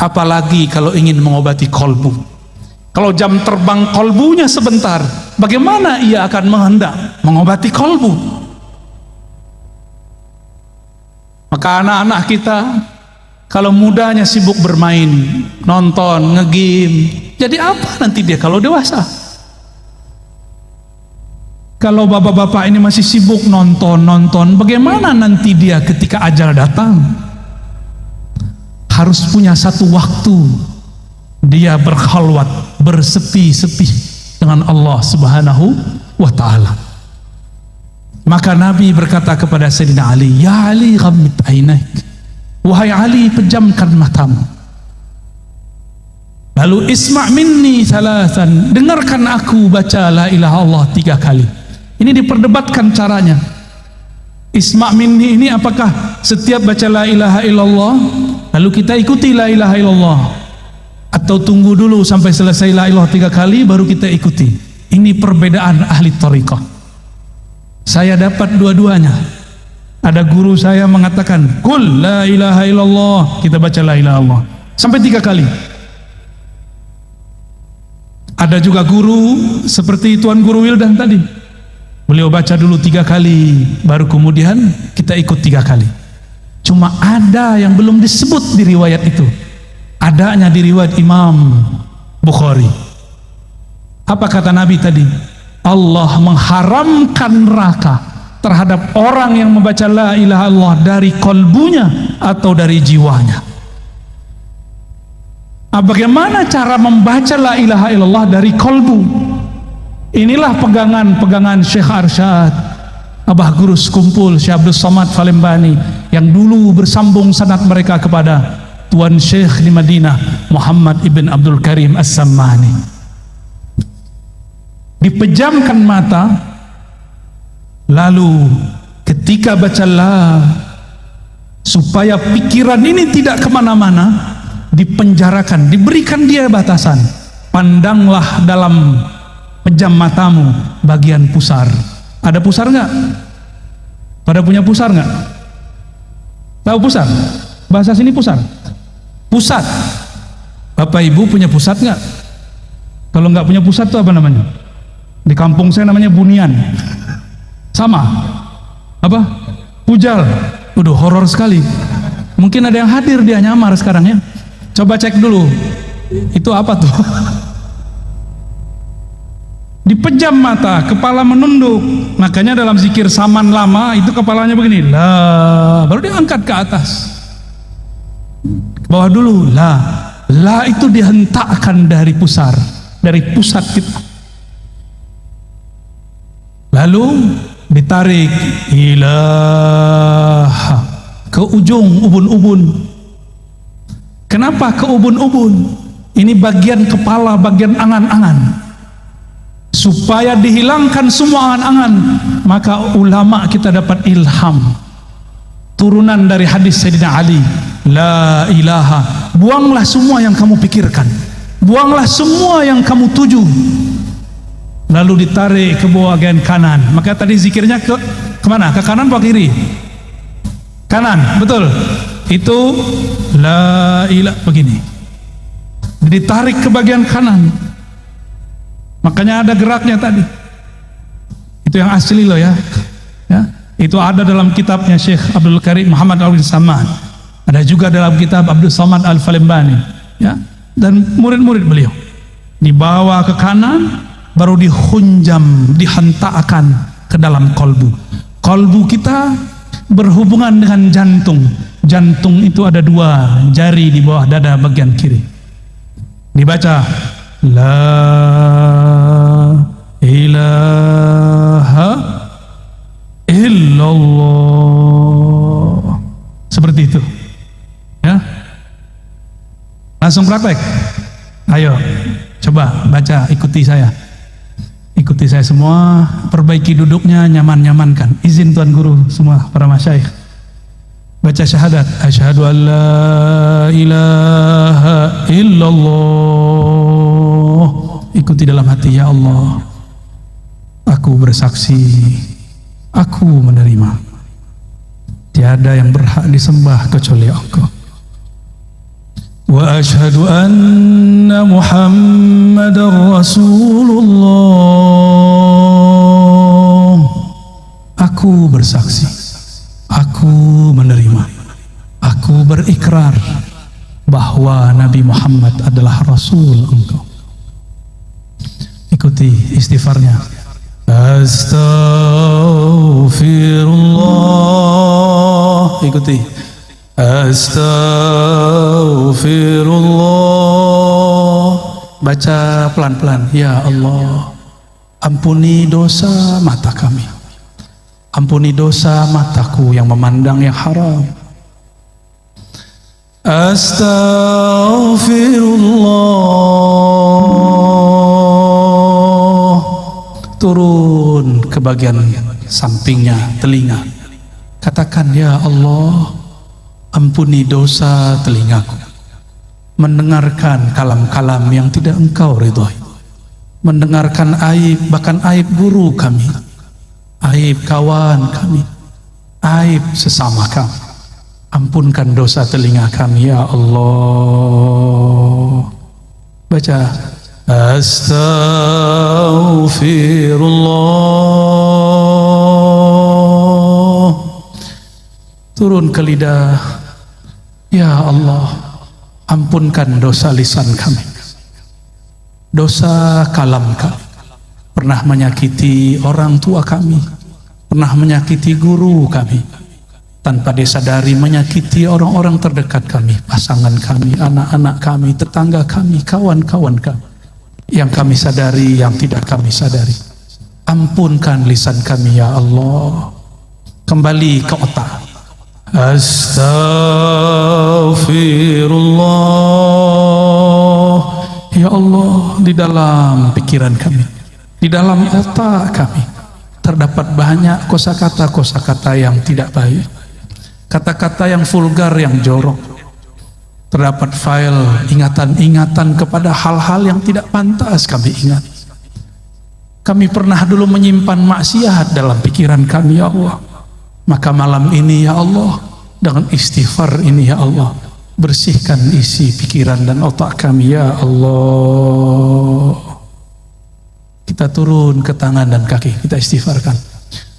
Speaker 1: Apalagi kalau ingin mengobati kolbu. Kalau jam terbang kolbunya sebentar, bagaimana ia akan menghendak mengobati kolbu? Maka anak-anak kita kalau mudanya sibuk bermain, nonton, nge-game, jadi apa nanti dia kalau dewasa? Kalau bapak-bapak ini masih sibuk nonton, bagaimana nanti dia ketika ajal datang? Harus punya satu waktu dia berkhalwat, bersepi-sepi dengan Allah Subhanahu wa ta'ala. Maka Nabi berkata kepada Sayyidina Ali, ya Ali ghammid ainaik, wahai Ali pejamkan matamu. Lalu isma' minni thalathan, dengarkan aku baca la ilaha Allah 3 kali. Ini diperdebatkan caranya. Isma' minni ini apakah setiap baca la ilaha illallah lalu kita ikuti la ilaha illallah, atau tunggu dulu sampai selesai la ilaha 3 kali baru kita ikuti? Ini perbedaan ahli thariqah. Saya dapat dua-duanya. Ada guru saya mengatakan, "Qul la ilaha illallah." Kita baca la ilaha illallah sampai 3 kali. Ada juga guru seperti Tuan Guru Wildan tadi. Beliau baca dulu 3 kali, baru kemudian kita ikut 3 kali. Cuma ada yang belum disebut di riwayat itu. Adanya di riwayat Imam Bukhari. Apa kata Nabi tadi? Allah mengharamkan neraka terhadap orang yang membaca la ilaha illallah dari kolbunya atau dari jiwanya. Bagaimana cara membaca la ilaha illallah dari kolbu? Inilah pegangan Syekh Arsyad, Abah Guru Sekumpul Syekh Abdul Somad Falembani, yang dulu bersambung sanad mereka kepada Tuan Syekh di Madinah, Muhammad ibn Abdul Karim As-Sammani. Dipejamkan mata, lalu ketika baca la, supaya pikiran ini tidak kemana-mana, dipenjarakan, diberikan dia batasan. Pandanglah dalam pejam matamu bagian pusar. Ada pusar nggak? Pada punya pusar nggak? Tahu pusar? Bahasa sini pusar. Pusat. Bapak Ibu punya pusat nggak? Kalau nggak punya pusat itu apa namanya? Di kampung saya namanya bunian. Sama. Apa? Pujal. Udah horor sekali. Mungkin ada yang hadir, dia nyamar sekarang ya. Coba cek dulu. Itu apa tuh? Dipejam mata, kepala menunduk. Makanya dalam zikir saman lama itu kepalanya begini, la, baru diangkat ke atas. Ke bawah dulu, la. La itu dihentakkan dari pusar, dari pusat kita. Lalu ditarik ilaha ke ujung ubun-ubun. Kenapa ke ubun-ubun? Ini bagian kepala, bagian angan-angan. Supaya dihilangkan semua angan-angan, maka ulama kita dapat ilham. Turunan dari hadis Sayyidina Ali, la ilaha. Buanglah semua yang kamu pikirkan. Buanglah semua yang kamu tuju. Lalu ditarik ke bawah bagian kanan. Maka tadi zikirnya kemana? Ke kanan atau kiri? Kanan, betul. Itu la ilaha begini. Ditarik ke bagian kanan. Makanya ada geraknya tadi. Itu yang asli loh ya. Itu ada dalam kitabnya Syekh Abdul Karim Muhammad Al-Samman. Ada juga dalam kitab Abdul Somad Al-Falembani. Ya. Dan murid-murid beliau. Dibawa ke kanan, baru dihunjam, dihentakkan ke dalam kolbu. Kolbu kita berhubungan dengan jantung. Jantung itu ada 2 jari di bawah dada bagian kiri. Dibaca la ilaha illallah. Seperti itu. Ya. Langsung praktek. Ayo, coba baca, ikuti saya. Ikuti saya semua, perbaiki duduknya, nyaman-nyamankan. Izin Tuan Guru semua, para masyayikh. Baca syahadat, asyhadu an la ilaha illallah. Ikuti dalam hati, ya Allah, aku bersaksi, aku menerima, tiada yang berhak disembah kecuali Engkau. Wa asyhadu anna Muhammadar Rasulullah. Aku bersaksi, aku menerima, aku berikrar bahwa Nabi Muhammad adalah Rasul Engkau. Ikuti istighfarnya. Astaghfirullah. Ikuti. Astaghfirullah. Baca pelan-pelan. Ya Allah, ampuni dosa mata kami, ampuni dosa mataku yang memandang yang haram. Astaghfirullah. Turun ke bagian sampingnya, telinga. Katakan, ya Allah, ampuni dosa telingaku, mendengarkan kalam-kalam yang tidak Engkau ridhoi. mendengarkan aib, bahkan aib guru kami, aib kawan kami, aib sesama kami. Ampunkan dosa telinga kami ya Allah. Baca Astaghfirullah, turun ke lidah. Ya Allah, ampunkan dosa lisan kami, dosa kalam kami. Pernah menyakiti orang tua kami, pernah menyakiti guru kami, tanpa disadari menyakiti orang-orang terdekat kami, pasangan kami, anak-anak kami, tetangga kami, kawan-kawan kami, yang kami sadari, yang tidak kami sadari. Ampunkan lisan kami ya Allah. Kembali ke otak. Astaghfirullah. Ya Allah, di dalam pikiran kami, di dalam otak kami, terdapat banyak kosakata-kosakata yang tidak baik, kata-kata yang vulgar, yang jorok. Terdapat file ingatan-ingatan kepada hal-hal yang tidak pantas kami ingat. Kami pernah dulu menyimpan maksiat dalam pikiran kami ya Allah. Maka malam ini ya Allah, dengan istighfar ini ya Allah, bersihkan isi pikiran dan otak kami ya Allah. Kita turun ke tangan dan kaki, kita istighfarkan.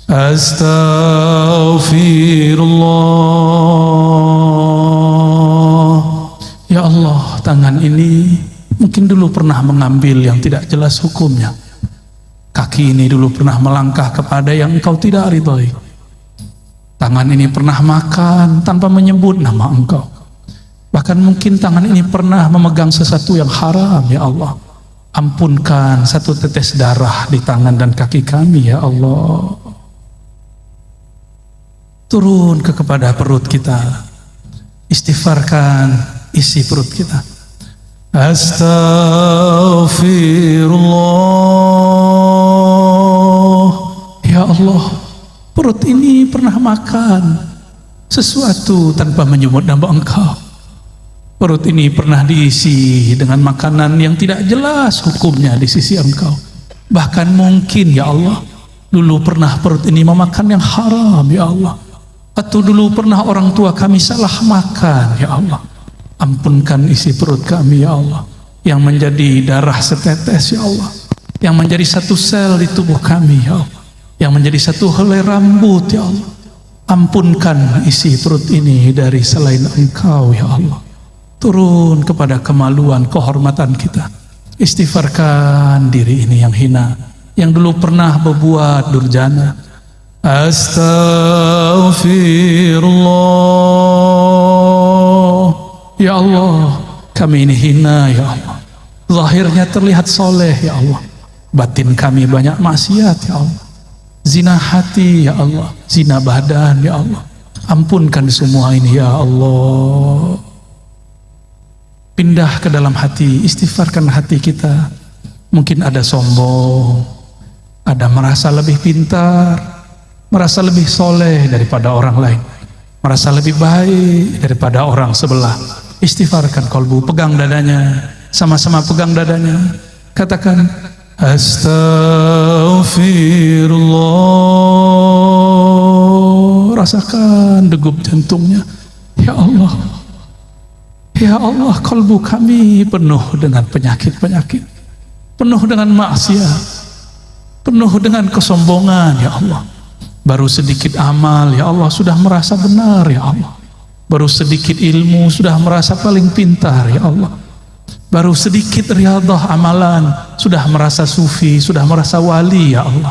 Speaker 1: Astaghfirullah. Ya Allah, tangan ini mungkin dulu pernah mengambil yang tidak jelas hukumnya. Kaki ini dulu pernah melangkah kepada yang Engkau tidak ridhoi. Tangan ini pernah makan tanpa menyebut nama Engkau. Bahkan mungkin tangan ini pernah memegang sesuatu yang haram ya Allah. Ampunkan satu tetes darah di tangan dan kaki kami ya Allah. Turun kepada perut kita, istighfarkan isi perut kita. Astaghfirullah. Ya Allah, perut ini pernah makan sesuatu tanpa menyebut nama Engkau. Perut ini pernah diisi dengan makanan yang tidak jelas hukumnya di sisi Engkau. Bahkan mungkin ya Allah, dulu pernah perut ini memakan yang haram ya Allah. Atau dulu pernah orang tua kami salah makan ya Allah. Ampunkan isi perut kami ya Allah, yang menjadi darah setetes ya Allah, yang menjadi satu sel di tubuh kami ya Allah, yang menjadi satu helai rambut ya Allah. Ampunkan isi perut ini dari selain Engkau ya Allah. Turun kepada kemaluan, kehormatan kita. Istighfarkan diri ini yang hina, yang dulu pernah berbuat durjana. Astaghfirullah. Ya Allah, kami ini hina ya Allah. Zahirnya terlihat soleh ya Allah, batin kami banyak maksiat ya Allah. Zina hati ya Allah, zina badan ya Allah. Ampunkan semua ini ya Allah. Pindah ke dalam hati, istighfarkan hati kita. Mungkin ada sombong, ada merasa lebih pintar, merasa lebih soleh daripada orang lain, merasa lebih baik daripada orang sebelah. Istighfarkan kolbu, pegang dadanya, sama-sama pegang dadanya. Katakan Astaghfirullah. Rasakan degup jantungnya. Ya Allah, ya Allah, kolbu kami penuh dengan penyakit-penyakit, penuh dengan maksiat, penuh dengan kesombongan ya Allah. Baru sedikit amal ya Allah sudah merasa benar ya Allah. Baru sedikit ilmu sudah merasa paling pintar ya Allah. Baru sedikit riyadhah amalan sudah merasa sufi, sudah merasa wali ya Allah.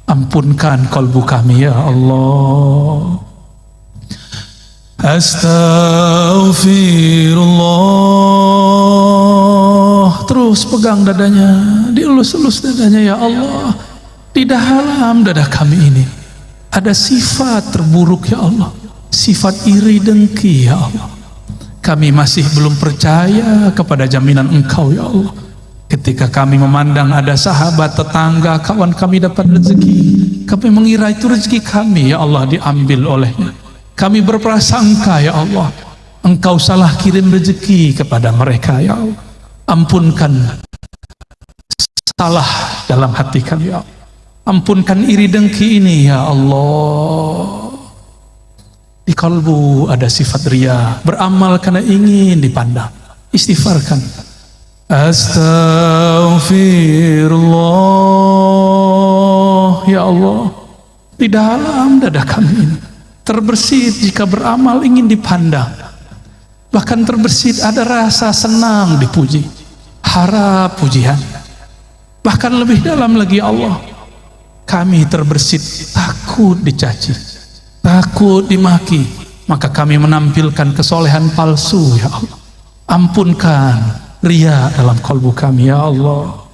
Speaker 1: Ampunkan kolbu kami ya Allah. Astaghfirullah. Terus pegang dadanya, dielus-elus dadanya ya Allah. Di dalam dada kami ini ada sifat terburuk ya Allah, sifat iri dengki ya Allah. Kami masih belum percaya kepada jaminan Engkau ya Allah. Ketika kami memandang ada sahabat, tetangga, kawan kami dapat rezeki, kami mengira itu rezeki kami ya Allah diambil olehnya. Kami berprasangka ya Allah, Engkau salah kirim rezeki kepada mereka ya Allah. Ampunkan salah dalam hati kami ya Allah. Ampunkan iri dengki ini ya Allah. Di kalbu ada sifat riya, beramal karena ingin dipandang. Istighfarkan. Astaghfirullah ya Allah. Di dalam dada kami ini terbersit jika beramal ingin dipandang. Bahkan terbersit ada rasa senang dipuji, harap pujian. Bahkan lebih dalam lagi ya Allah, kami terbersit takut dicaci, takut dimaki, maka kami menampilkan kesolehan palsu ya Allah. Ampunkan riya dalam kalbu kami ya Allah.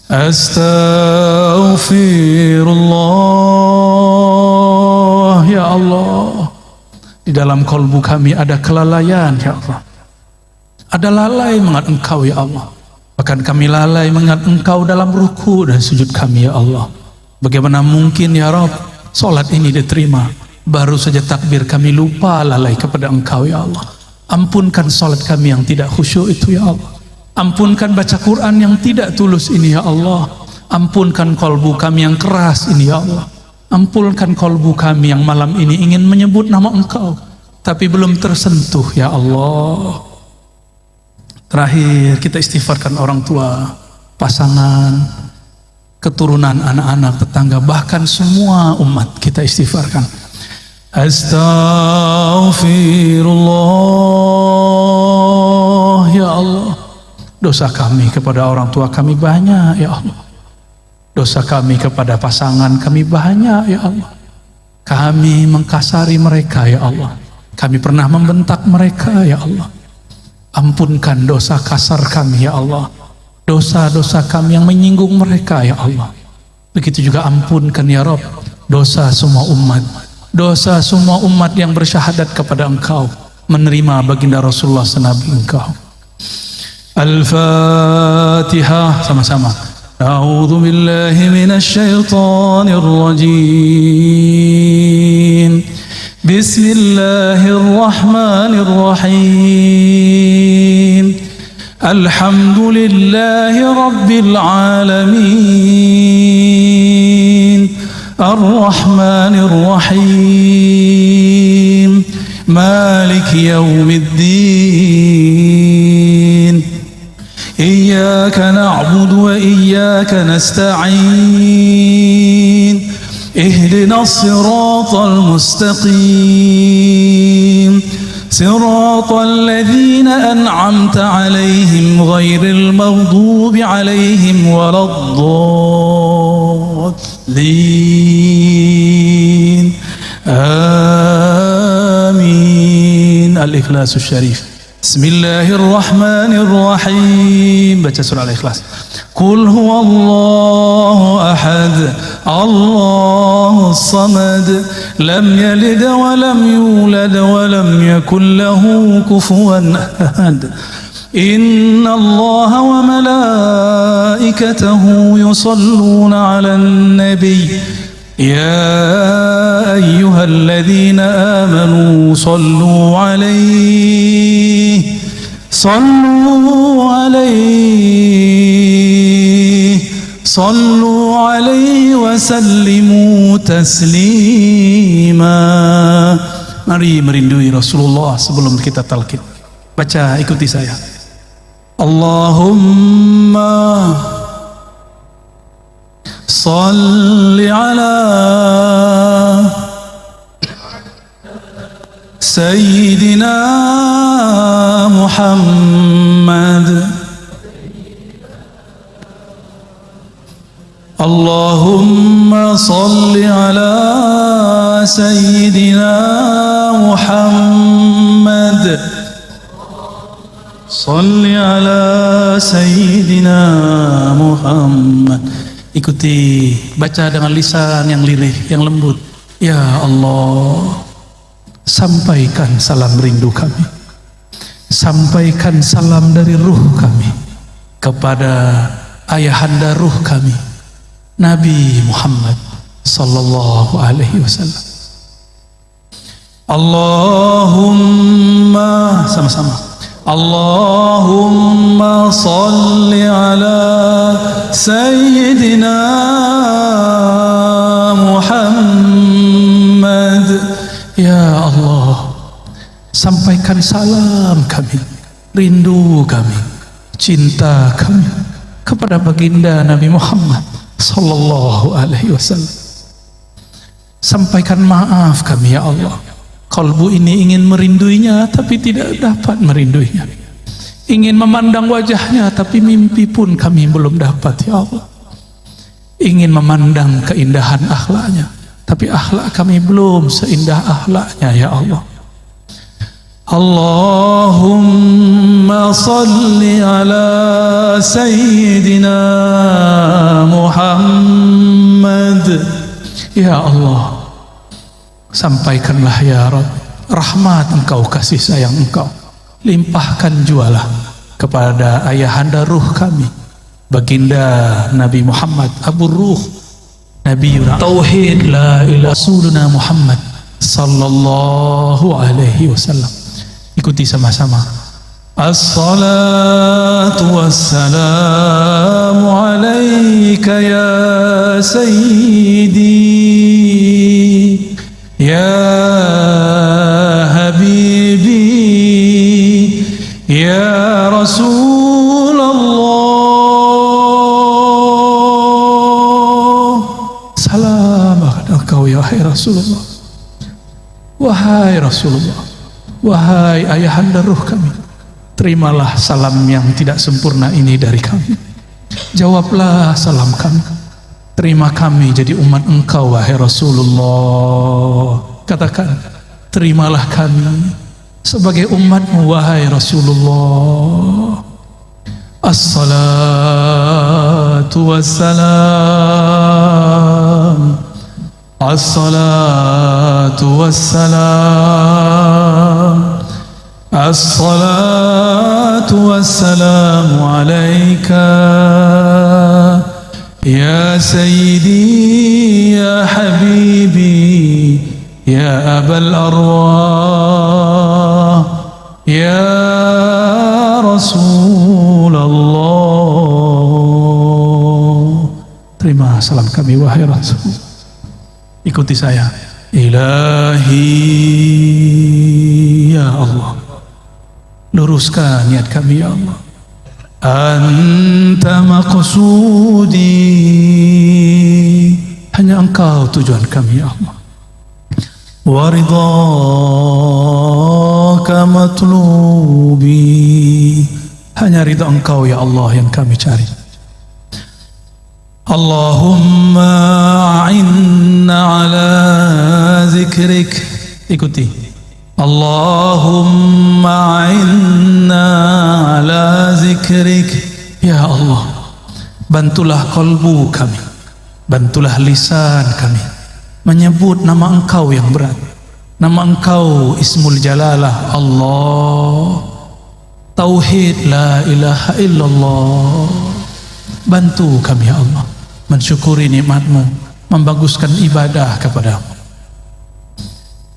Speaker 1: Astaghfirullah ya Allah. Di dalam kalbu kami ada kelalaian ya Allah. Ada lalai mengingat Engkau ya Allah. Bahkan kami lalai mengingat Engkau dalam ruku dan sujud kami ya Allah. Bagaimana mungkin ya Rabb solat ini diterima, baru saja takbir kami lupa lalai kepada Engkau ya Allah. Ampunkan solat kami yang tidak khusyuk itu ya Allah. Ampunkan baca Quran yang tidak tulus ini ya Allah. Ampunkan kalbu kami yang keras ini ya Allah. Ampunkan kalbu kami yang malam ini ingin menyebut nama Engkau tapi belum tersentuh ya Allah. Terakhir kita istighfarkan orang tua, pasangan, keturunan, anak-anak, tetangga, bahkan semua umat kita istighfarkan. Astaghfirullah ya Allah. Dosa kami kepada orang tua kami banyak ya Allah. Dosa kami kepada pasangan kami banyak ya Allah. Kami mengkasari mereka ya Allah. Kami pernah membentak mereka ya Allah. Ampunkan dosa kasar kami ya Allah. Dosa-dosa kami yang menyinggung mereka ya Allah. Begitu juga ampunkan ya Rabb dosa semua umat. Dosa semua umat yang bersyahadat kepada Engkau, menerima baginda Rasulullah senabi Engkau. Al-Fatihah sama-sama. A'udzu billahi minasy syaithanir rajim. Bismillahirrahmanirrahim. Alhamdulillahi rabbil alamin. Ar-Rahmanir Rahim. Maliki yaumiddin. إياك نعبد وإياك نستعين اهدنا الصراط المستقيم صراط الذين أنعمت عليهم غير المغضوب عليهم ولا الضالين آمين. الإخلاص الشريف. Bismillahirrahmanirrahim. Baca surah Al-Ikhlas. Qul huwallahu ahad, Allahus samad, lam yalid wa lam yulad wa lam yakul lahu kufuwan ahad. Inna Allah wa malaikatahu yusalluna 'alan nabiy. يا أيها الذين آمنوا صلوا عليه وسلموا تسليما. Mari merindui Rasulullah sebelum kita talqin. Baca, ikuti saya. Allahumma salli ala Sayyidina Muhammad. Allahumma salli ala Sayyidina Muhammad. Salli ala Sayyidina Muhammad. Ikuti, baca dengan lisan yang lirih, yang lembut. Ya Allah, sampaikan salam rindu kami, sampaikan salam dari ruh kami kepada ayahanda ruh kami, Nabi Muhammad sallallahu alaihi wasallam. Allahumma, sama-sama. Allahumma salli ala سيدنا محمد. Ya Allah, sampaikan salam kami, rindu kami, cinta kami kepada baginda Nabi Muhammad sallallahu alaihi wasallam. Sampaikan maaf kami ya Allah, kalbu ini ingin merinduinya tapi tidak dapat merinduinya, ingin memandang wajahnya tapi mimpi pun kami belum dapat ya Allah, ingin memandang keindahan akhlaknya tapi akhlak kami belum seindah akhlaknya ya Allah. Allahumma salli ala Sayyidina Muhammad. Ya Allah, sampaikanlah ya Rabb, rahmat Engkau, kasih sayang Engkau, limpahkan jualah kepada ayahanda ruh kami, baginda Nabi Muhammad, Abu Ruh, Nabi Tauhid, la ilaha Rasuluna Muhammad sallallahu alaihi wasallam. Ikuti sama-sama. As-salatu wassalamu alaika ya sayyidi ya habibi ya Rasulullah. Salam engkau ya Rasulullah. Wahai Rasulullah, wahai ayahanda ruh kami, terimalah salam yang tidak sempurna ini dari kami. Jawablah salam kami, terima kami jadi umat engkau wahai Rasulullah. Katakan, terimalah kami sebagai umatmu wahai Rasulullah. As-salatu wassalam, as-salatu wassalam, as-salatu wassalamu alaika ya sayyidi ya habibi ya abal arwah ya Rasulullah. Terima salam kami wahai Rasul. Ikuti saya. Ilahi ya Allah, luruskan niat kami ya Allah. Anta maqsudi, hanya Engkau tujuan kami ya Allah. Wa ridhaka matlubi, hanya ridha Engkau ya Allah yang kami cari. Allahumma a'inna ala zikrik. Ikuti. Allahumma a'inna ala zikrik. Ya Allah, bantulah kalbu kami, bantulah lisan kami menyebut nama Engkau yang berat, nama Engkau Ismul Jalalah Allah, Tauhid, la ilaha illallah. Bantu kami ya Allah mensyukuri nikmat-Mu, membaguskan ibadah kepada-Mu.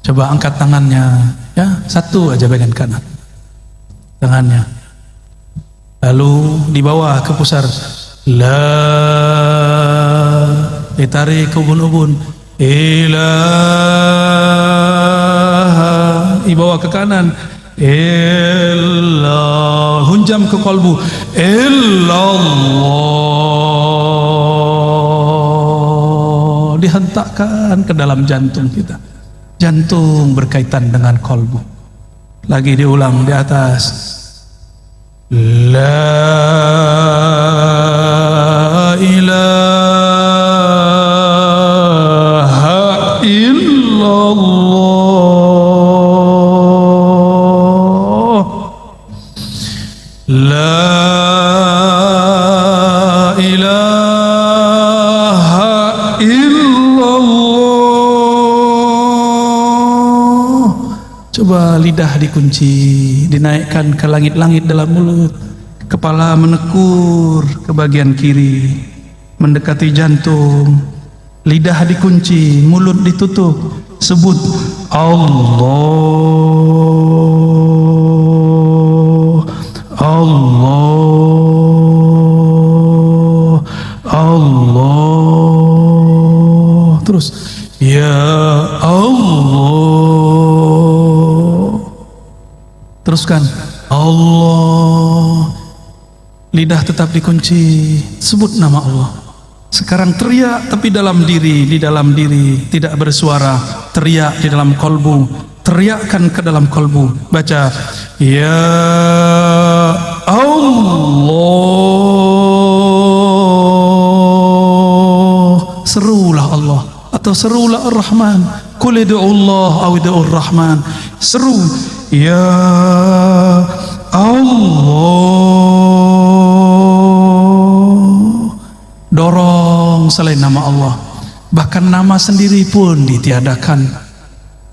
Speaker 1: Coba angkat tangannya, ya, satu aja bagian kanan tangannya, lalu di bawah ke pusar, la, ditarik ke ubun-ubun, ilaha, dibawa ke kanan, illallah, hunjam ke kalbu, illallah, dihentakkan ke dalam jantung kita. Jantung berkaitan dengan kalbu. Lagi diulang di atas, la ilaha illallah, la ilaha illallah. Coba lidah dikunci, dinaikkan ke langit-langit dalam mulut, kepala menekur ke bagian kiri, mendekati jantung, lidah dikunci, mulut ditutup, sebut Allah, Allah, Allah. Teruskan. Allah. Lidah tetap dikunci. Sebut nama Allah. Sekarang teriak tapi dalam diri, di dalam diri, tidak bersuara. Teriak di dalam kolbu, teriakkan ke dalam kolbu. Baca, ya Allah. Serulah Allah atau serulah Ar-Rahman. Qul ud'ullah aw ud'ur Rahman. Seru, ya Allah. Dorong selain nama Allah. Bahkan nama sendiri pun ditiadakan.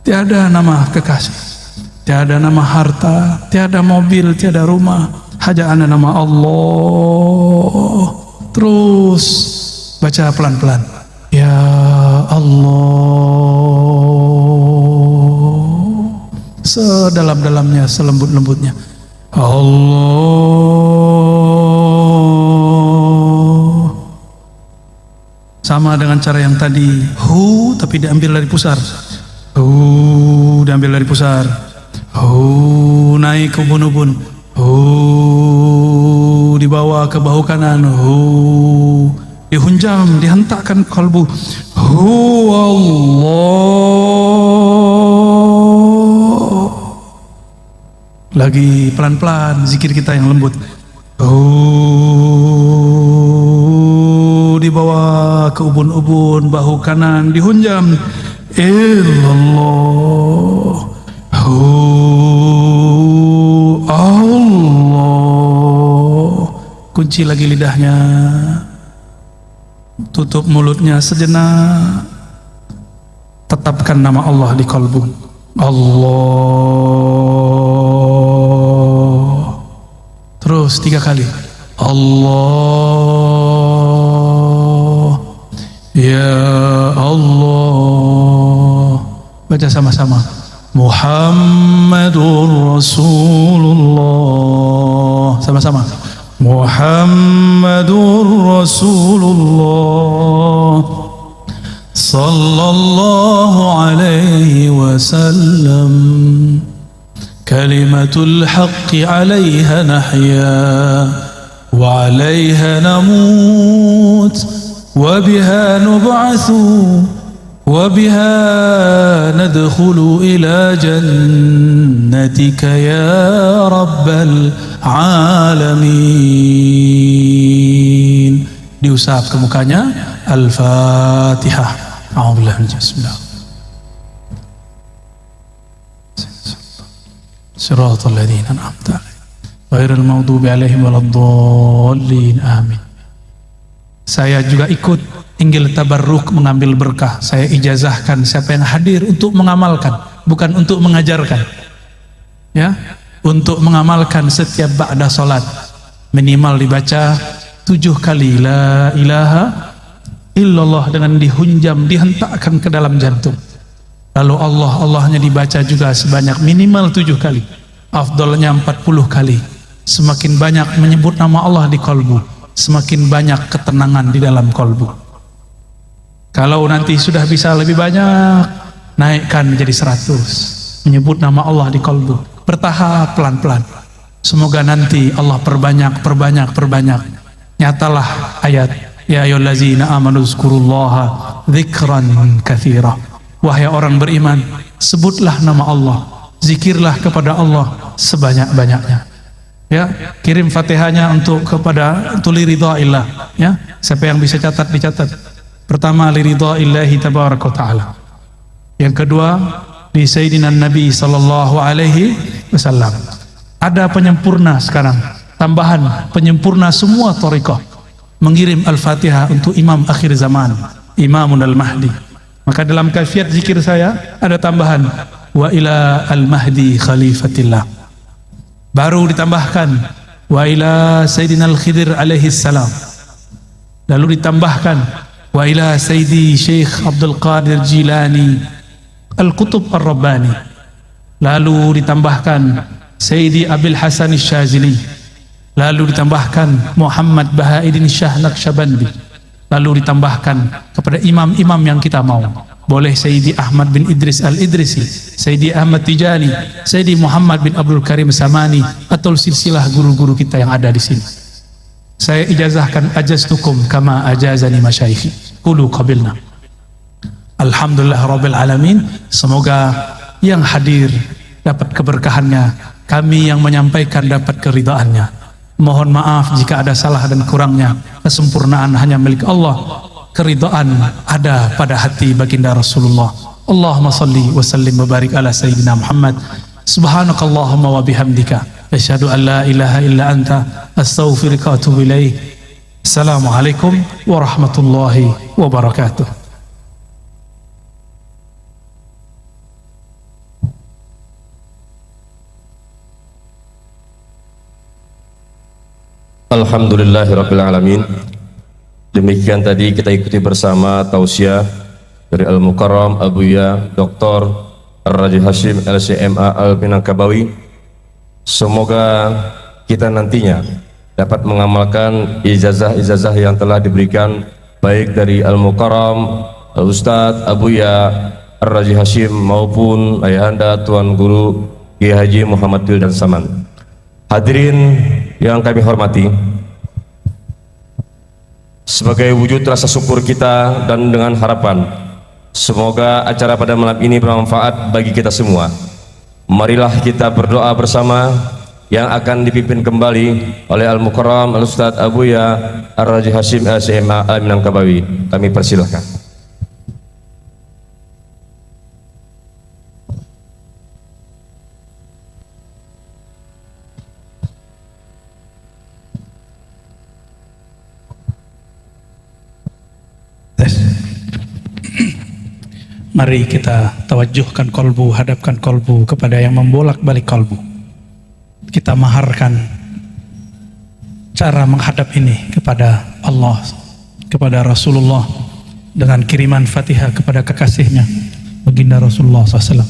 Speaker 1: Tiada nama kekasih, tiada nama harta, tiada mobil, tiada rumah, hanya ada nama Allah. Terus baca pelan-pelan, ya Allah, sedalam-dalamnya, selembut-lembutnya, Allah. Sama dengan cara yang tadi, hu tapi diambil dari pusar. Diambil dari pusar. Naik ke ubun-ubun. Dibawa ke bahu kanan. Dihunjam, dihentakkan kalbu. Allah. Lagi pelan-pelan zikir kita yang lembut. Dibawa ke ubun-ubun, bahu kanan dihunjam. Illallah, Allah. Kunci lagi lidahnya, tutup mulutnya sejenak, tetapkan nama Allah di kalbu. Allah. Terus 3 kali. Allah, ya Allah. Baca sama-sama. Muhammadur Rasulullah. Sama-sama. Muhammadur Rasulullah sallallahu alaihi wasallam. Kalimatul haqqi 'alaiha nahya wa 'alaiha namut wa biha nub'atsu وبها ندخل إلى جنتك يا رب العالمين. Diusap ke mukanya. Al-Fatihah. A'udzubillahi minasyaitonir rajim. Shiratal ladzina an'amta 'alaihim ghairil maghdubi 'alaihim waladdallin. Amin. Saya juga ikut inggil tabarruk, mengambil berkah. Saya ijazahkan siapa yang hadir untuk mengamalkan, bukan untuk mengajarkan. Ya, untuk mengamalkan setiap ba'da salat minimal dibaca 7 kali la ilaha illallah dengan dihunjam, dihentakkan ke dalam jantung. Lalu Allahnya dibaca juga sebanyak minimal 7 kali. Afdalnya 40 kali. Semakin banyak menyebut nama Allah di kalbu, semakin banyak ketenangan di dalam kalbu. Kalau nanti sudah bisa lebih banyak, naikkan menjadi 100. Menyebut nama Allah di kalbu, bertahap pelan-pelan. Semoga nanti Allah perbanyak. Nyatalah ayat, ya ayyuhallazina amanu dzkurullaha dzikran katsira. Wahai orang beriman, sebutlah nama Allah, zikirlah kepada Allah sebanyak-banyaknya. Ya, kirim Fatihahnya untuk liridhaillah. Ya, siapa yang bisa catat dicatat. Pertama liridhaillahi tabaraka wa taala. Yang kedua di Sayyidina Nabi sallallahu alaihi wasallam. Ada penyempurna sekarang, tambahan penyempurna semua thariqah. Mengirim Al-Fatihah untuk Imam akhir zaman, Imamun Al-Mahdi. Maka dalam kaifiat zikir saya ada tambahan wa ila al-Mahdi khalifatillah. Baru ditambahkan wa ila Sayyidina Al-Khidir alaihi salam. Lalu ditambahkan wa ila Sayyidi Syekh Abdul Qadir Jilani Al-Qutub Ar-Rabbani. Lalu ditambahkan Sayyidi Abil Hasan Syazili. Lalu ditambahkan Muhammad Bahaiddin Shah Naqsyabandi. Lalu ditambahkan kepada imam-imam yang kita mau. boleh Sayyidi Ahmad bin Idris Al-Idrisi, Sayyidi Ahmad Tijani, Sayyidi Muhammad bin Abdul Karim Samani, atau silsilah guru-guru kita yang ada di sini. Saya ijazahkan ajaztukum kama ajazani masyaikhi. Qulu qabilna. Alhamdulillah rabbil alamin. Semoga yang hadir dapat keberkahannya, kami yang menyampaikan dapat keridhaannya. Mohon maaf jika ada salah dan kurangnya. Kesempurnaan hanya milik Allah. Keridhaan ada pada hati baginda Rasulullah. Allahumma salli wa sallim wa barik ala sayyidina Muhammad. Subhanakallahumma wa bihamdika asyhadu an la ilaha illa anta astaghfiruka wa atubu ilaik. Assalamualaikum warahmatullahi wabarakatuh.
Speaker 2: Alhamdulillahirabbil alamin. Demikian tadi kita ikuti bersama tausiah dari Al-Mukarram Abuya Dr. Ar-Raji Hashim LCMA Al-Minangkabawi. Semoga kita nantinya dapat mengamalkan ijazah-ijazah yang telah diberikan baik dari Al-Mukarram Al-Ustadz Abuya Ar-Raji Hashim maupun Ayahanda Tuan Guru Kiai Haji Muhammad Wildan Saman. Hadirin yang kami hormati, sebagai wujud rasa syukur kita dan dengan harapan semoga acara pada malam ini bermanfaat bagi kita semua, marilah kita berdoa bersama yang akan dipimpin kembali oleh Al-Mukarram Al-Ustadz Abuya Ar-Raji Hashim LCMA Al-Minangkabawi. Kami persilahkan.
Speaker 1: Mari kita tawajuhkan kolbu, hadapkan kolbu kepada yang membolak-balik kolbu. Kita maharkan cara menghadap ini kepada Allah, kepada Rasulullah, dengan kiriman Fatihah kepada kekasihnya baginda Rasulullah SAW.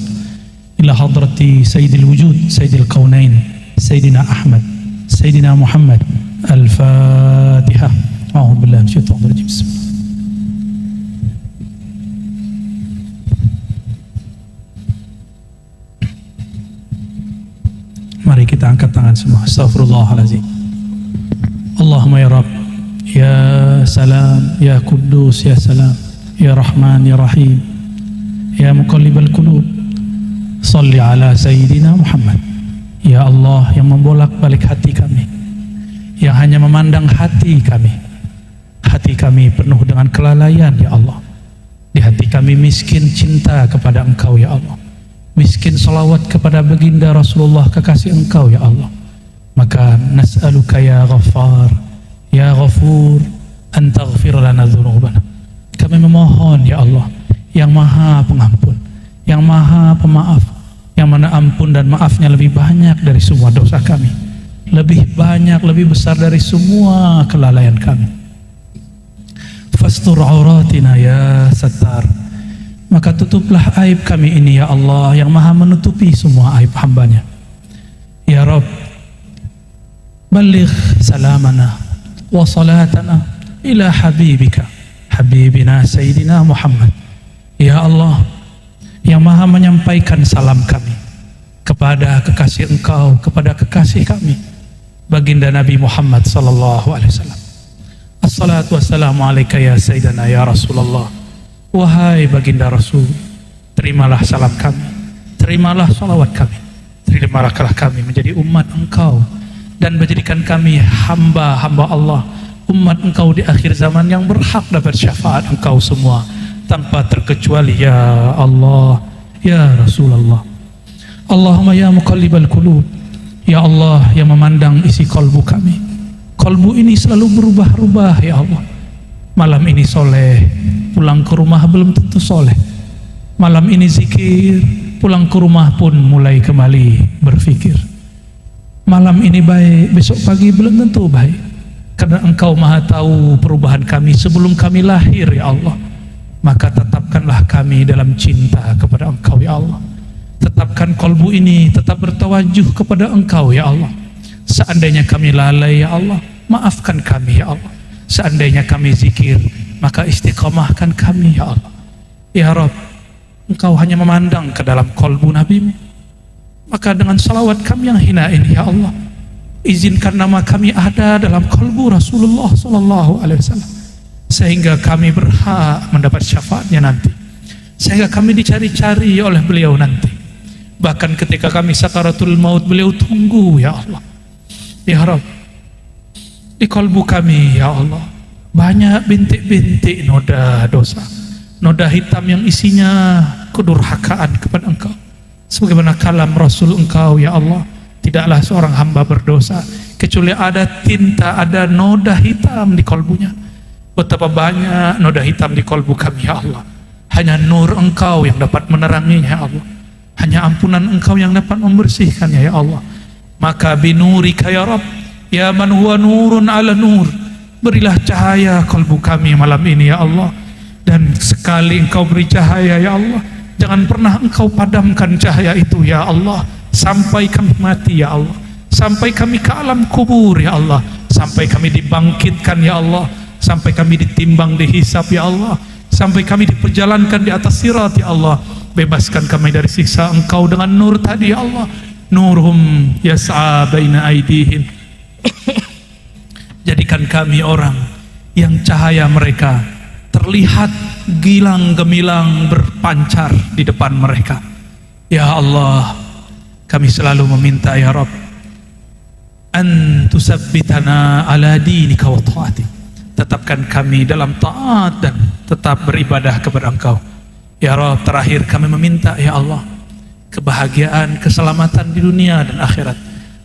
Speaker 1: Ila hadrati Sayyidil Wujud, Sayyidil Qaunain, Sayyidina Ahmad, Sayyidina Muhammad. Al-Fatihah. A'udzubillahi minasyaitonir rajim. Mari kita angkat tangan semua. Astaghfirullahaladzim. Allahumma ya Rabb, ya Salam, ya Quddus, ya Salam, ya Rahman, ya Rahim, ya Muqallibal Qulub, salli ala Sayyidina Muhammad. Ya Allah yang membolak-balik hati kami, yang hanya memandang hati kami. Hati kami penuh dengan kelalaian ya Allah. Di hati kami miskin cinta kepada Engkau ya Allah, miskin salawat kepada baginda Rasulullah kekasih Engkau ya Allah. Maka nas'aluka ya Ghaffar, ya Ghafur, an taghfir lana dzunubana. Kami memohon ya Allah yang maha pengampun, yang maha pemaaf, yang mana ampun dan maafnya lebih banyak dari semua dosa kami, lebih banyak, lebih besar dari semua kelalaian kami. Fastur auratina ya Sattar. Maka tutuplah aib kami ini ya Allah yang maha menutupi semua aib hambanya. Ya Rabb, baligh salamana wa salatana ila habibika habibina Sayyidina Muhammad. Ya Allah yang maha menyampaikan salam kami kepada kekasih Engkau, kepada kekasih kami baginda Nabi Muhammad sallallahu alaihi wasallam. Assalatu wassalamu alaika ya Sayyidina ya Rasulullah. Wahai baginda Rasul, terimalah salam kami, terimalah salawat kami, terimalah kami menjadi umat Engkau dan menjadikan kami hamba-hamba Allah, umat Engkau di akhir zaman yang berhak dapat syafaat Engkau semua tanpa terkecuali ya Allah, ya Rasulullah. Allahumma ya muqallibal qulub, ya Allah yang memandang isi kolbu kami. Kolbu ini selalu berubah-ubah ya Allah. Malam ini soleh, pulang ke rumah belum tentu soleh. Malam ini zikir, pulang ke rumah pun mulai kembali berfikir. Malam ini baik, besok pagi belum tentu baik. Karena Engkau maha tahu perubahan kami sebelum kami lahir ya Allah. Maka tetapkanlah kami dalam cinta kepada Engkau ya Allah. Tetapkan kolbu ini tetap bertawajuh kepada Engkau ya Allah. Seandainya kami lalai ya Allah, maafkan kami ya Allah. Seandainya kami zikir, maka istiqamahkan kami ya Allah. Ya Rabb,
Speaker 3: Engkau hanya memandang ke dalam kolbu Nabi-Mu. Maka dengan salawat kami yang hina ini ya Allah, izinkan nama kami ada dalam kolbu Rasulullah sallallahu alaihi wasallam, sehingga kami berhak mendapat syafaatnya nanti, sehingga kami dicari-cari oleh beliau nanti. Bahkan ketika kami sakaratul maut, beliau tunggu ya Allah. Ya Rabb, di kolbu kami ya Allah banyak bintik-bintik noda dosa, noda hitam yang isinya kedurhakaan kepada Engkau. Sebagaimana kalam Rasul Engkau ya Allah, tidaklah seorang hamba berdosa kecuali ada tinta, ada noda hitam di kolbunya. Betapa banyak noda hitam di kolbu kami ya Allah. Hanya nur Engkau yang dapat meneranginya ya Allah. Hanya ampunan Engkau yang dapat membersihkannya ya Allah. Maka binurika ya Rabb, ya man huwa nurun ala nur, berilah cahaya kolbu kami malam ini ya Allah. Dan sekali Engkau beri cahaya ya Allah, jangan pernah Engkau padamkan cahaya itu ya Allah, sampai kami mati ya Allah, sampai kami ke alam kubur ya Allah, sampai kami dibangkitkan ya Allah, sampai kami ditimbang, dihisab ya Allah, sampai kami diperjalankan di atas sirat ya Allah. Bebaskan kami dari siksa Engkau dengan nur tadi ya Allah. Nurhum yas'a baina aidihim. Jadikan kami orang yang cahaya mereka terlihat gilang gemilang berpancar di depan mereka. Ya Allah, kami selalu meminta ya Rabb, an tusabbitana ala dinika wa ta'atik. Tetapkan kami dalam taat dan tetap beribadah kepada Engkau. Ya Rabb, terakhir kami meminta ya Allah kebahagiaan, keselamatan di dunia dan akhirat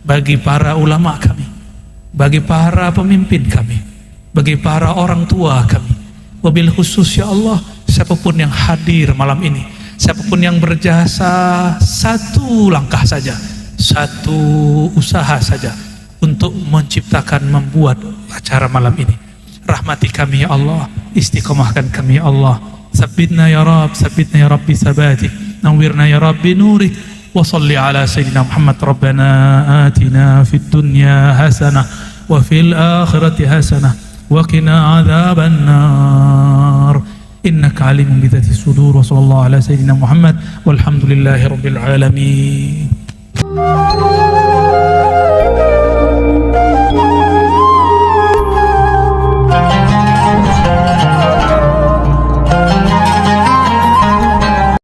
Speaker 3: bagi para ulama kami, bagi para pemimpin kami, bagi para orang tua kami. Wabil khusus ya Allah, siapapun yang hadir malam ini, siapapun yang berjasa satu langkah saja, satu usaha saja untuk menciptakan, membuat acara malam ini, rahmati kami ya Allah, istiqomahkan kami ya Allah. Sabbitna ya Rabb, sabbitna ya Rabbi sabatik, nawwirna ya Rabbi nurik. Wa salli ala Sayyidina Muhammad. Rabbana atina fid dunya hasanah wa fil akhirati hasanah wa qina adzaban nar. Innaka alimun bi dzati sudur. Wa sallallahu ala Sayyidina Muhammad walhamdulillahi rabbil alamin.